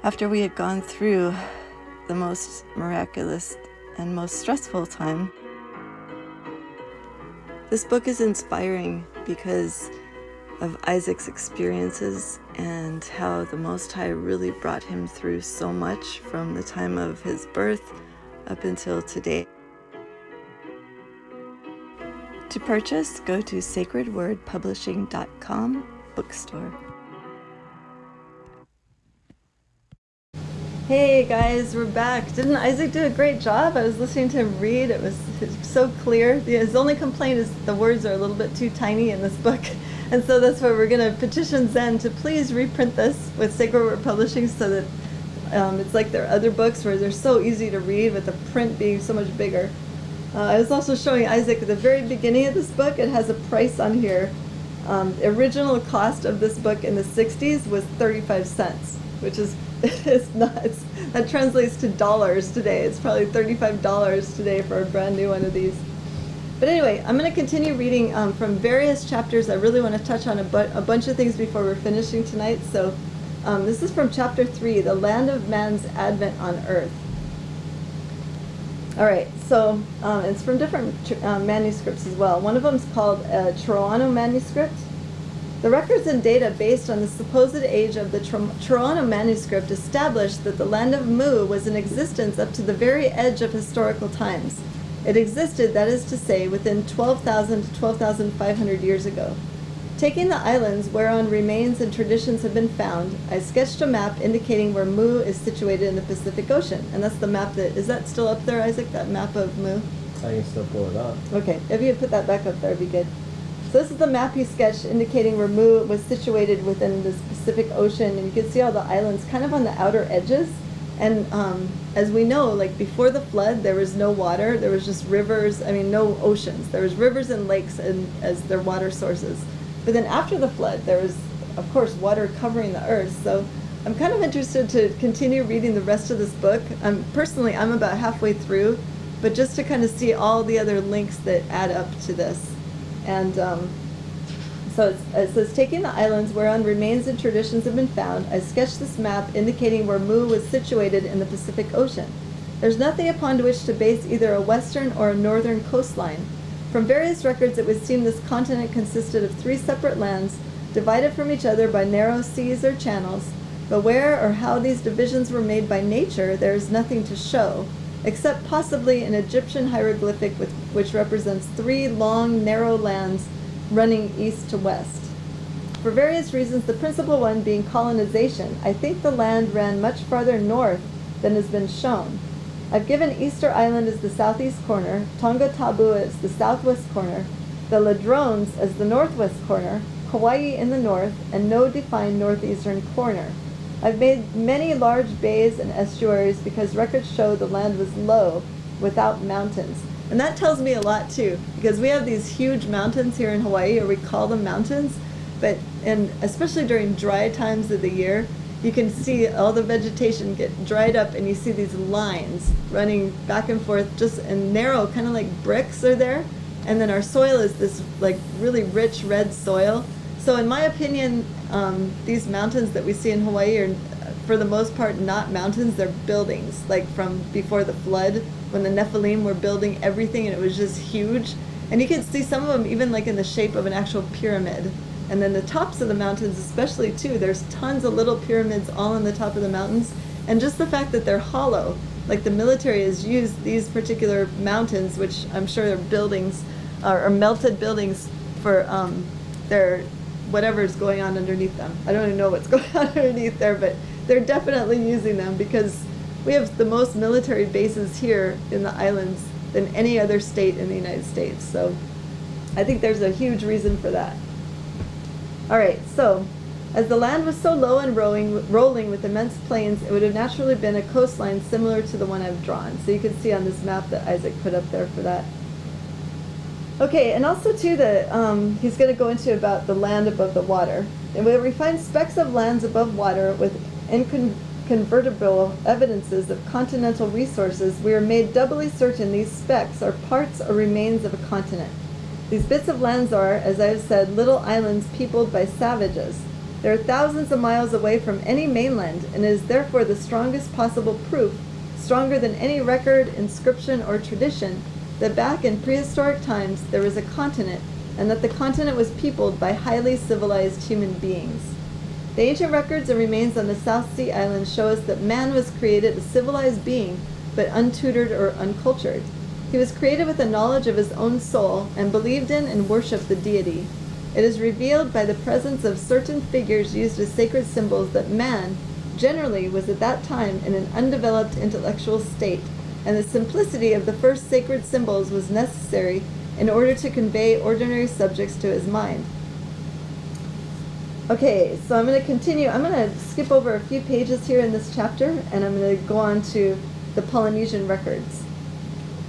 after we had gone through the most miraculous and most stressful time. This book is inspiring because of Isaac's experiences and how the Most High really brought him through so much from the time of his birth up until today. To purchase, go to sacredwordpublishing.com bookstore. Hey guys, we're back. Didn't Isaac do a great job? I was listening to him read. It was so clear. His only complaint is the words are a little bit too tiny in this book. And so that's why we're going to petition Zen to please reprint this with Sacred Word Publishing so that it's like their other books where they're so easy to read with the print being so much bigger. I was also showing Isaac at the very beginning of this book. It has a price on here. The original cost of this book in the 60s was 35 cents, which is it's nuts. That translates to dollars today. It's probably $35 today for a brand new one of these. But anyway, I'm going to continue reading from various chapters. I really want to touch on a bunch of things before we're finishing tonight. So this is from chapter 3, The Land of Man's Advent on Earth. All right, so it's from different manuscripts as well. One of them is called a Troano manuscript. The records and data based on the supposed age of the Troano manuscript established that the land of Mu was in existence up to the very edge of historical times. It existed, that is to say, within 12,000 to 12,500 years ago. Taking the islands whereon remains and traditions have been found, I sketched a map indicating where Mu is situated in the Pacific Ocean. And that's the map that, is that still up there, Isaac, that map of Mu? I can still pull it up. Okay, if you could put that back up there, it'd be good. So this is the map he sketched indicating where Mu was situated within this Pacific Ocean, and you can see all the islands kind of on the outer edges. And as we know, like before the flood, there was no water. There was just rivers, no oceans. There was rivers and lakes as their water sources. But then after the flood, there was, of course, water covering the earth. So I'm kind of interested to continue reading the rest of this book. Personally, I'm about halfway through, but just to kind of see all the other links that add up to this. And so it says, taking the islands whereon remains and traditions have been found, I sketched this map indicating where Mu was situated in the Pacific Ocean. There's nothing upon which to base either a western or a northern coastline. From various records, it would seem this continent consisted of 3 separate lands, divided from each other by narrow seas or channels, but where or how these divisions were made by nature, there is nothing to show, except possibly an Egyptian hieroglyphic which represents 3 long, narrow lands running east to west. For various reasons, the principal one being colonization, I think the land ran much farther north than has been shown. I've given Easter Island as the southeast corner, Tonga Tabu as the southwest corner, the Ladrones as the northwest corner, Hawaii in the north, and no defined northeastern corner. I've made many large bays and estuaries because records show the land was low, without mountains. And that tells me a lot too, because we have these huge mountains here in Hawaii, or we call them mountains, and especially during dry times of the year, you can see all the vegetation get dried up, and you see these lines running back and forth, just and narrow, kind of like bricks are there. And then our soil is this like really rich red soil. So in my opinion, these mountains that we see in Hawaii are, for the most part, not mountains, they're buildings, like from before the flood, when the Nephilim were building everything and it was just huge. And you can see some of them even like in the shape of an actual pyramid. And then the tops of the mountains especially too, there's tons of little pyramids all on the top of the mountains. And just the fact that they're hollow, like the military has used these particular mountains, which I'm sure are buildings, are melted buildings for their whatever's going on underneath them. I don't even know what's going on underneath there, but they're definitely using them because we have the most military bases here in the islands than any other state in the United States. So I think there's a huge reason for that. All right, so as the land was so low and rolling with immense plains, it would have naturally been a coastline similar to the one I've drawn. So you can see on this map that Isaac put up there for that. Okay, and also too, he's going to go into about the land above the water. And where we find specks of lands above water with inconvertible evidences of continental resources, we are made doubly certain these specks are parts or remains of a continent. These bits of lands are, as I have said, little islands peopled by savages. They are thousands of miles away from any mainland, and it is therefore the strongest possible proof, stronger than any record, inscription, or tradition, that back in prehistoric times there was a continent, and that the continent was peopled by highly civilized human beings. The ancient records and remains on the South Sea Islands show us that man was created a civilized being, but untutored or uncultured. He was created with a knowledge of his own soul, and believed in and worshipped the deity. It is revealed by the presence of certain figures used as sacred symbols that man, generally, was at that time in an undeveloped intellectual state, and the simplicity of the first sacred symbols was necessary in order to convey ordinary subjects to his mind. Okay, so I'm going to continue. I'm going to skip over a few pages here in this chapter, and I'm going to go on to the Polynesian records.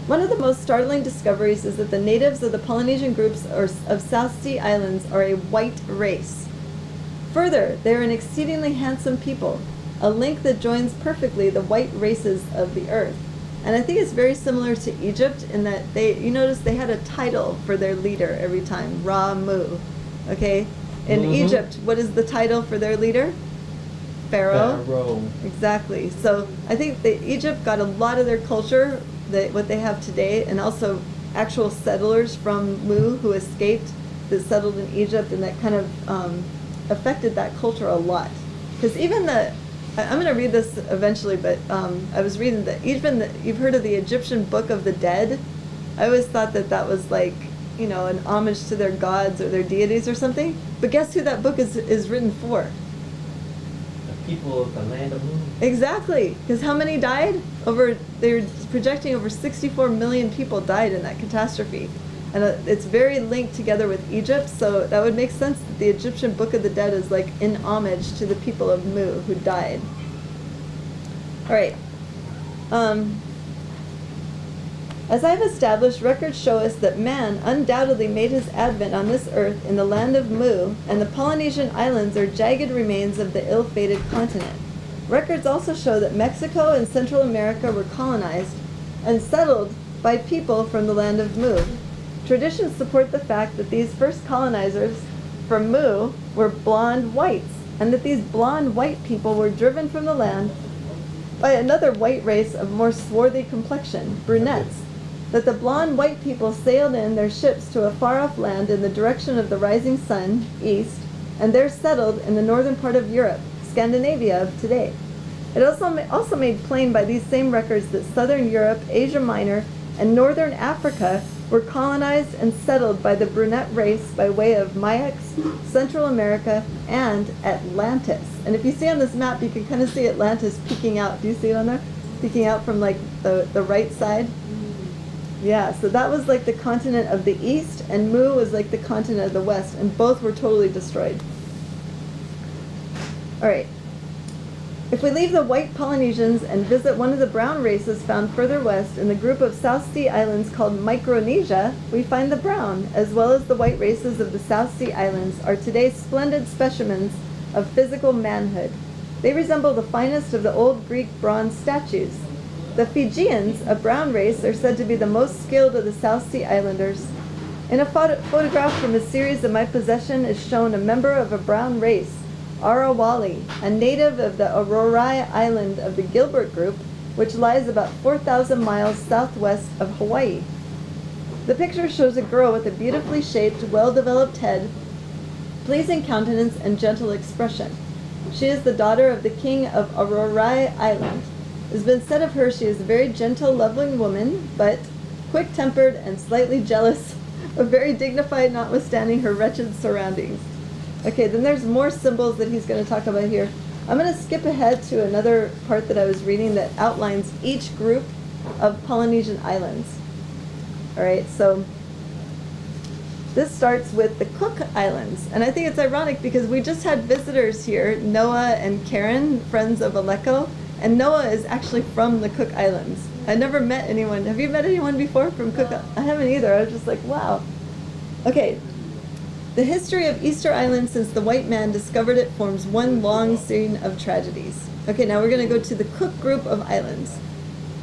One of the most startling discoveries is that the natives of the Polynesian groups of South Sea Islands are a white race. Further, they are an exceedingly handsome people, a link that joins perfectly the white races of the earth. And I think it's very similar to Egypt in that you notice they had a title for their leader every time, Ra-Mu. Okay? In Egypt, what is the title for their leader? Pharaoh. Pharaoh. Exactly. So I think that Egypt got a lot of their culture, what they have today, and also actual settlers from Mu who escaped that settled in Egypt, and that kind of affected that culture a lot. Because even I'm going to read this eventually, but I was reading that you've heard of the Egyptian Book of the Dead. I always thought that was like, an homage to their gods or their deities or something. But guess who that book is written for? The people of the land of Mu. Exactly, because how many died? They're projecting over 64 million people died in that catastrophe. And it's very linked together with Egypt, so that would make sense that the Egyptian Book of the Dead is like in homage to the people of Mu who died. All right. As I've established, records show us that man undoubtedly made his advent on this earth in the land of Mu, and the Polynesian islands are jagged remains of the ill-fated continent. Records also show that Mexico and Central America were colonized and settled by people from the land of Mu. Traditions support the fact that these first colonizers from Mu were blonde whites, and that these blonde white people were driven from the land by another white race of more swarthy complexion, brunettes. That the blonde white people sailed in their ships to a far-off land in the direction of the rising sun, east, and there settled in the northern part of Europe, Scandinavia of today. It also made plain by these same records that southern Europe, Asia Minor, and northern Africa were colonized and settled by the brunette race by way of Mayaks, Central America, and Atlantis. And if you see on this map, you can kind of see Atlantis peeking out. Do you see it on there? Peeking out from like the right side? Yeah, so that was like the continent of the east, and Mu was like the continent of the west, and both were totally destroyed. All right. If we leave the white Polynesians and visit one of the brown races found further west in the group of South Sea Islands called Micronesia, we find the brown, as well as the white races of the South Sea Islands, are today splendid specimens of physical manhood. They resemble the finest of the old Greek bronze statues. The Fijians, a brown race, are said to be the most skilled of the South Sea Islanders. In a photograph from a series in my possession is shown a member of a brown race, Arawali, a native of the Aurorai Island of the Gilbert Group, which lies about 4,000 miles southwest of Hawaii. The picture shows a girl with a beautifully shaped, well-developed head, pleasing countenance, and gentle expression. She is the daughter of the king of Aurorai Island. It has been said of her she is a very gentle, lovely woman, but quick-tempered and slightly jealous, but very dignified notwithstanding her wretched surroundings. Okay, then there's more symbols that he's going to talk about here. I'm going to skip ahead to another part that I was reading that outlines each group of Polynesian islands. All right, so this starts with the Cook Islands. And I think it's ironic because we just had visitors here, Noah and Karen, friends of Aleko. And Noah is actually from the Cook Islands. I never met anyone. Have you met anyone before from Cook? I haven't either. I was just like, wow. Okay. The history of Easter Island since the white man discovered it forms one long scene of tragedies. Okay, now we're going to go to the Cook Group of Islands.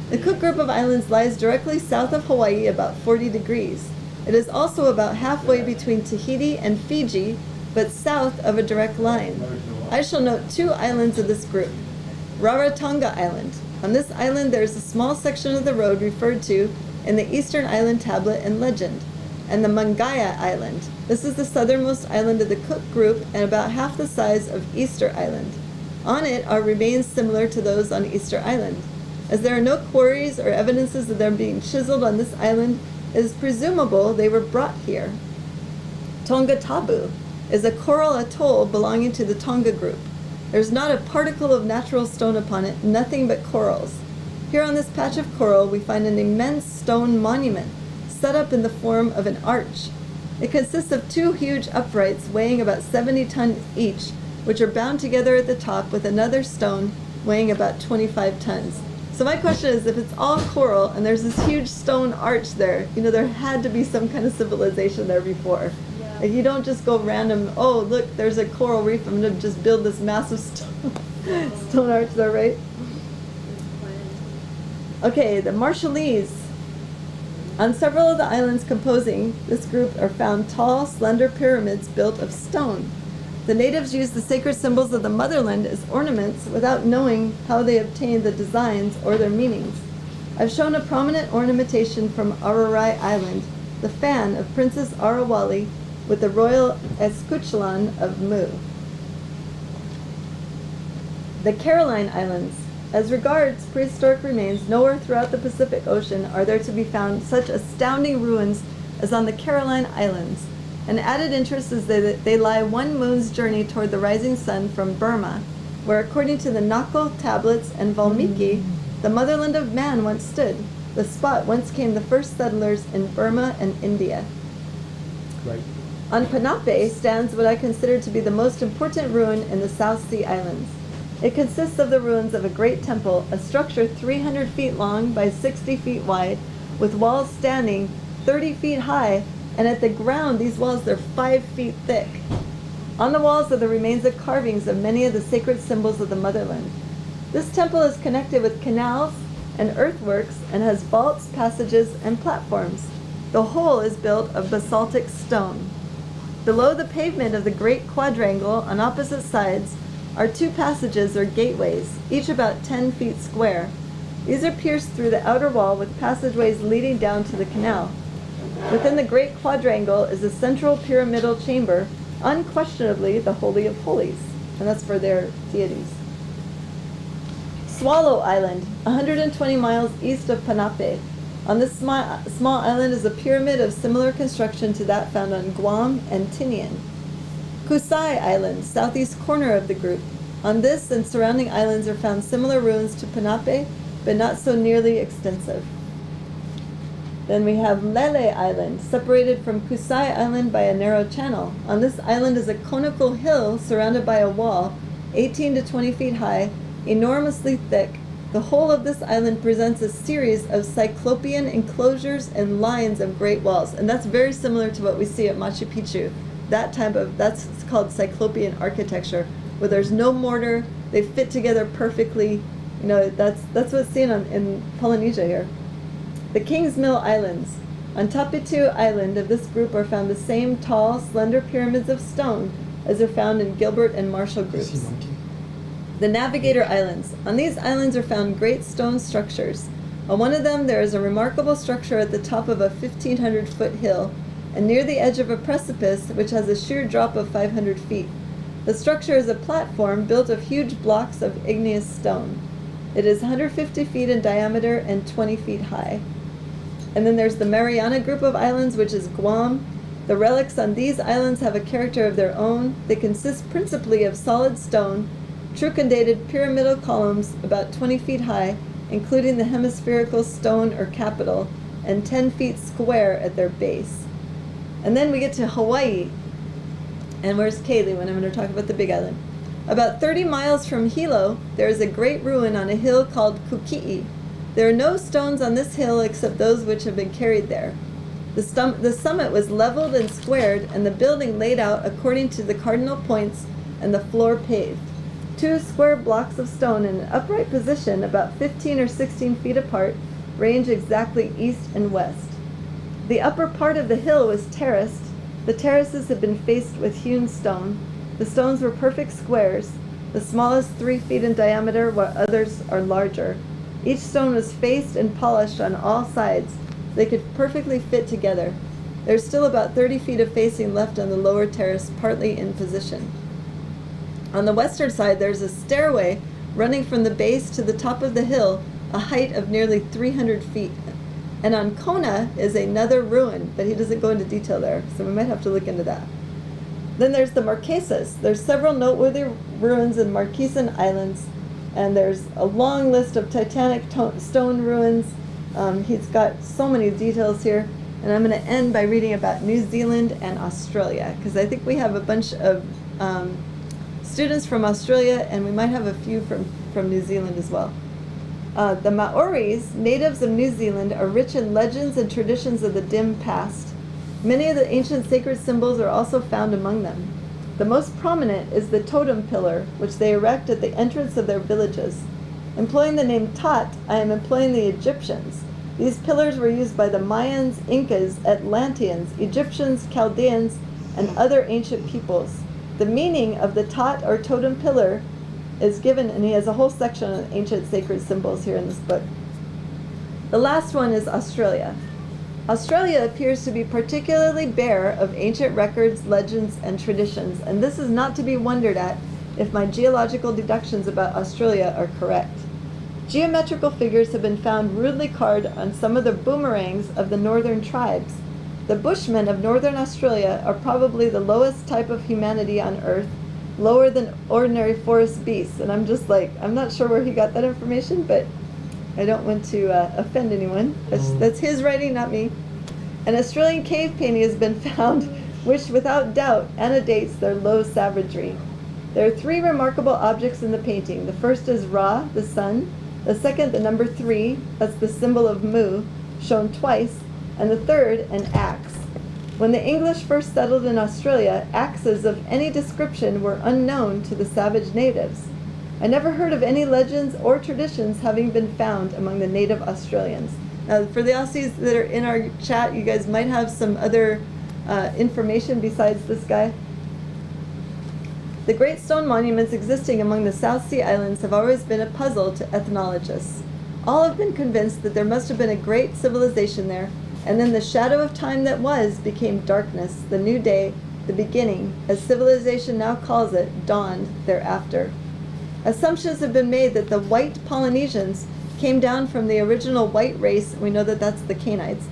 The Cook Group of Islands lies directly south of Hawaii, about 40 degrees. It is also about halfway between Tahiti and Fiji, but south of a direct line. I shall note 2 islands of this group. Rarotonga Island. On this island there is a small section of the road referred to in the Eastern Island Tablet and Legend, and the Mangaya Island. This is the southernmost island of the Cook Group and about half the size of Easter Island. On it are remains similar to those on Easter Island. As there are no quarries or evidences of them being chiseled on this island, it is presumable they were brought here. Tonga Tabu is a coral atoll belonging to the Tonga Group. There's not a particle of natural stone upon it, nothing but corals. Here on this patch of coral we find an immense stone monument set up in the form of an arch. It consists of 2 huge uprights weighing about 70 tons each, which are bound together at the top with another stone weighing about 25 tons. So my question is, if it's all coral and there's this huge stone arch there, you know, there had to be some kind of civilization there before. Yeah. Like, you don't just go random, oh, look, there's a coral reef, I'm going to just build this massive stone arch there, right? Okay, the Marshallese. On several of the islands composing this group are found tall, slender pyramids built of stone. The natives used the sacred symbols of the motherland as ornaments without knowing how they obtained the designs or their meanings. I've shown a prominent ornamentation from Aurorai Island, the fan of Princess Arawali with the royal escuchelan of Mu. The Caroline Islands. As regards prehistoric remains, nowhere throughout the Pacific Ocean are there to be found such astounding ruins as on the Caroline Islands. An added interest is that they lie 1 moon's journey toward the rising sun from Burma, where according to the Nakul tablets and Valmiki, the motherland of man once stood, the spot whence came the first settlers in Burma and India. Right. On Panape stands what I consider to be the most important ruin in the South Sea Islands. It consists of the ruins of a great temple, a structure 300 feet long by 60 feet wide, with walls standing 30 feet high, and at the ground these walls they're 5 feet thick. On the walls are the remains of carvings of many of the sacred symbols of the motherland. This temple is connected with canals and earthworks and has vaults, passages, and platforms. The whole is built of basaltic stone. Below the pavement of the great quadrangle on opposite sides are 2 passages or gateways, each about 10 feet square. These are pierced through the outer wall with passageways leading down to the canal. Within the great quadrangle is a central pyramidal chamber, unquestionably the Holy of Holies, and that's for their deities. Swallow Island, 120 miles east of Panape. On this small island is a pyramid of similar construction to that found on Guam and Tinian. Kusai Island, southeast corner of the group. On this and surrounding islands are found similar ruins to Panape, but not so nearly extensive. Then we have Lele Island, separated from Kusai Island by a narrow channel. On this island is a conical hill surrounded by a wall, 18 to 20 feet high, enormously thick. The whole of this island presents a series of cyclopean enclosures and lines of great walls. And that's very similar to what we see at Machu Picchu. That's called cyclopean architecture, where there's no mortar, they fit together perfectly. You know, that's what's seen in Polynesia here. The Kings Mill Islands. On Tapitu Island of this group are found the same tall, slender pyramids of stone as are found in Gilbert and Marshall groups. The Navigator Islands. On these islands are found great stone structures. On one of them there is a remarkable structure at the top of a 1,500-foot hill, and near the edge of a precipice which has a sheer drop of 500 feet. The structure is a platform built of huge blocks of igneous stone. It is 150 feet in diameter and 20 feet high. And then there's the Mariana group of islands, which is Guam. The relics on these islands have a character of their own. They consist principally of solid stone, truncated pyramidal columns about 20 feet high, including the hemispherical stone or capital, and 10 feet square at their base. And then we get to Hawaii. And where's Kaylee when I'm going to talk about the Big Island? About 30 miles from Hilo, there is a great ruin on a hill called Kuki'i. There are no stones on this hill except those which have been carried there. The summit was leveled and squared, and the building laid out according to the cardinal points, and the floor paved. 2 square blocks of stone in an upright position, about 15 or 16 feet apart, range exactly east and west. The upper part of the hill was terraced. The terraces had been faced with hewn stone. The stones were perfect squares, the smallest 3 feet in diameter, while others are larger. Each stone was faced and polished on all sides. They could perfectly fit together. There's still about 30 feet of facing left on the lower terrace, partly in position. On the western side, there's a stairway running from the base to the top of the hill, a height of nearly 300 feet. And on Kona is another ruin, but he doesn't go into detail there, so we might have to look into that. Then there's the Marquesas. There's several noteworthy ruins in Marquesan Islands, and there's a long list of Titanic stone ruins. He's got so many details here, and I'm going to end by reading about New Zealand and Australia, because I think we have a bunch of students from Australia, and we might have a few from New Zealand as well. The Maoris, natives of New Zealand, are rich in legends and traditions of the dim past. Many of the ancient sacred symbols are also found among them. The most prominent is the totem pillar, which they erect at the entrance of their villages. Employing the name Tot, I am employing the Egyptians. These pillars were used by the Mayans, Incas, Atlanteans, Egyptians, Chaldeans, and other ancient peoples. The meaning of the Tot or totem pillar is given, and he has a whole section on ancient sacred symbols here in this book. The last one is Australia. Australia appears to be particularly bare of ancient records, legends, and traditions, and this is not to be wondered at if my geological deductions about Australia are correct. Geometrical figures have been found rudely carved on some of the boomerangs of the northern tribes. The Bushmen of northern Australia are probably the lowest type of humanity on Earth, lower than ordinary forest beasts. And I'm just like, I'm not sure where he got that information, but I don't want to offend anyone. That's his writing, not me. An Australian cave painting has been found, which without doubt antedates their low savagery. There are 3 remarkable objects in the painting. The first is Ra, the sun. The second, the number 3, that's the symbol of Mu, shown twice. And the third, an axe. When the English first settled in Australia, axes of any description were unknown to the savage natives. I never heard of any legends or traditions having been found among the native Australians. Now, for the Aussies that are in our chat, you guys might have some other information besides this guy. The great stone monuments existing among the South Sea Islands have always been a puzzle to ethnologists. All have been convinced that there must have been a great civilization there, and then the shadow of time that was became darkness, the new day, the beginning, as civilization now calls it, dawned thereafter. Assumptions have been made that the white Polynesians came down from the original white race, we know that that's the Cainites,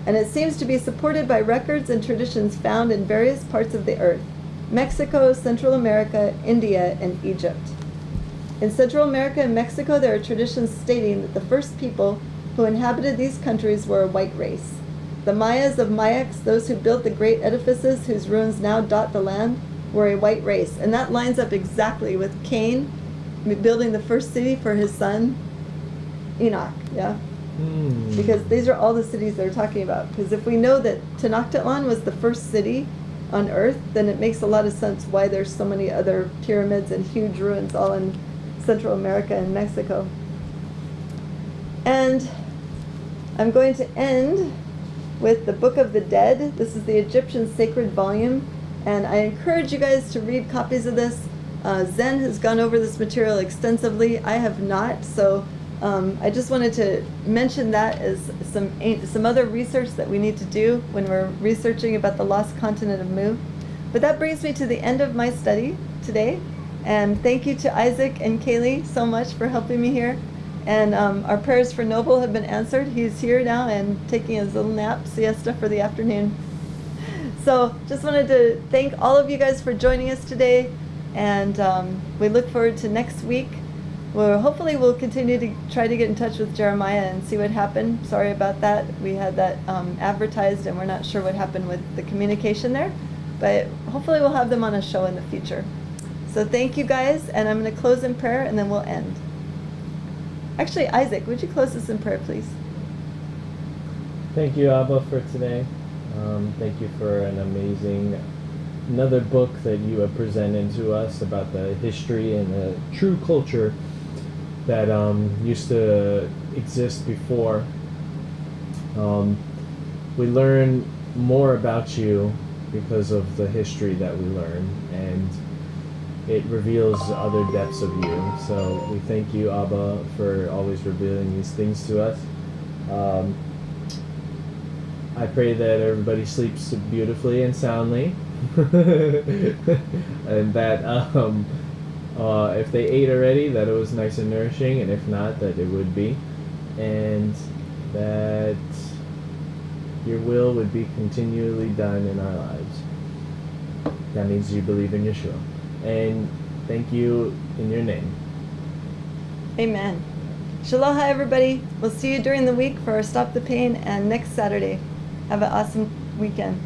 and it seems to be supported by records and traditions found in various parts of the earth: Mexico, Central America, India, and Egypt. In Central America and Mexico, there are traditions stating that the first people who inhabited these countries were a white race. The Mayas of Mayax, those who built the great edifices whose ruins now dot the land, were a white race. And that lines up exactly with Cain building the first city for his son, Enoch, yeah? Because these are all the cities they're talking about. Because if we know that Tenochtitlan was the first city on Earth, then it makes a lot of sense why there's so many other pyramids and huge ruins all in Central America and Mexico. And I'm going to end with the Book of the Dead. This is the Egyptian sacred volume, and I encourage you guys to read copies of this. Zen has gone over this material extensively. I have not, so I just wanted to mention that as some other research that we need to do when we're researching about the lost continent of Mu. But that brings me to the end of my study today, and thank you to Isaac and Kaylee so much for helping me here. And our prayers for Noble have been answered. He's here now and taking his little nap, siesta for the afternoon. So just wanted to thank all of you guys for joining us today, and we look forward to next week. Hopefully we'll continue to try to get in touch with Jeremiah and see what happened. Sorry about that. We had that advertised, and we're not sure what happened with the communication there, but hopefully we'll have them on a show in the future. So thank you guys, and I'm going to close in prayer, and then we'll end. Actually, Isaac, would you close us in prayer, please? Thank you, Abba, for today. Thank you for another book that you have presented to us about the history and the true culture that used to exist before. We learn more about you because of the history that we learn, and it reveals other depths of you. So we thank you, Abba, for always revealing these things to us. I pray that everybody sleeps beautifully and soundly, and that if they ate already, that it was nice and nourishing, and if not, that it would be, and that your will would be continually done in our lives. That means you believe in Yeshua. And thank you in your name. Amen. Shalom, everybody. We'll see you during the week for our Stop the Pain and next Saturday. Have an awesome weekend.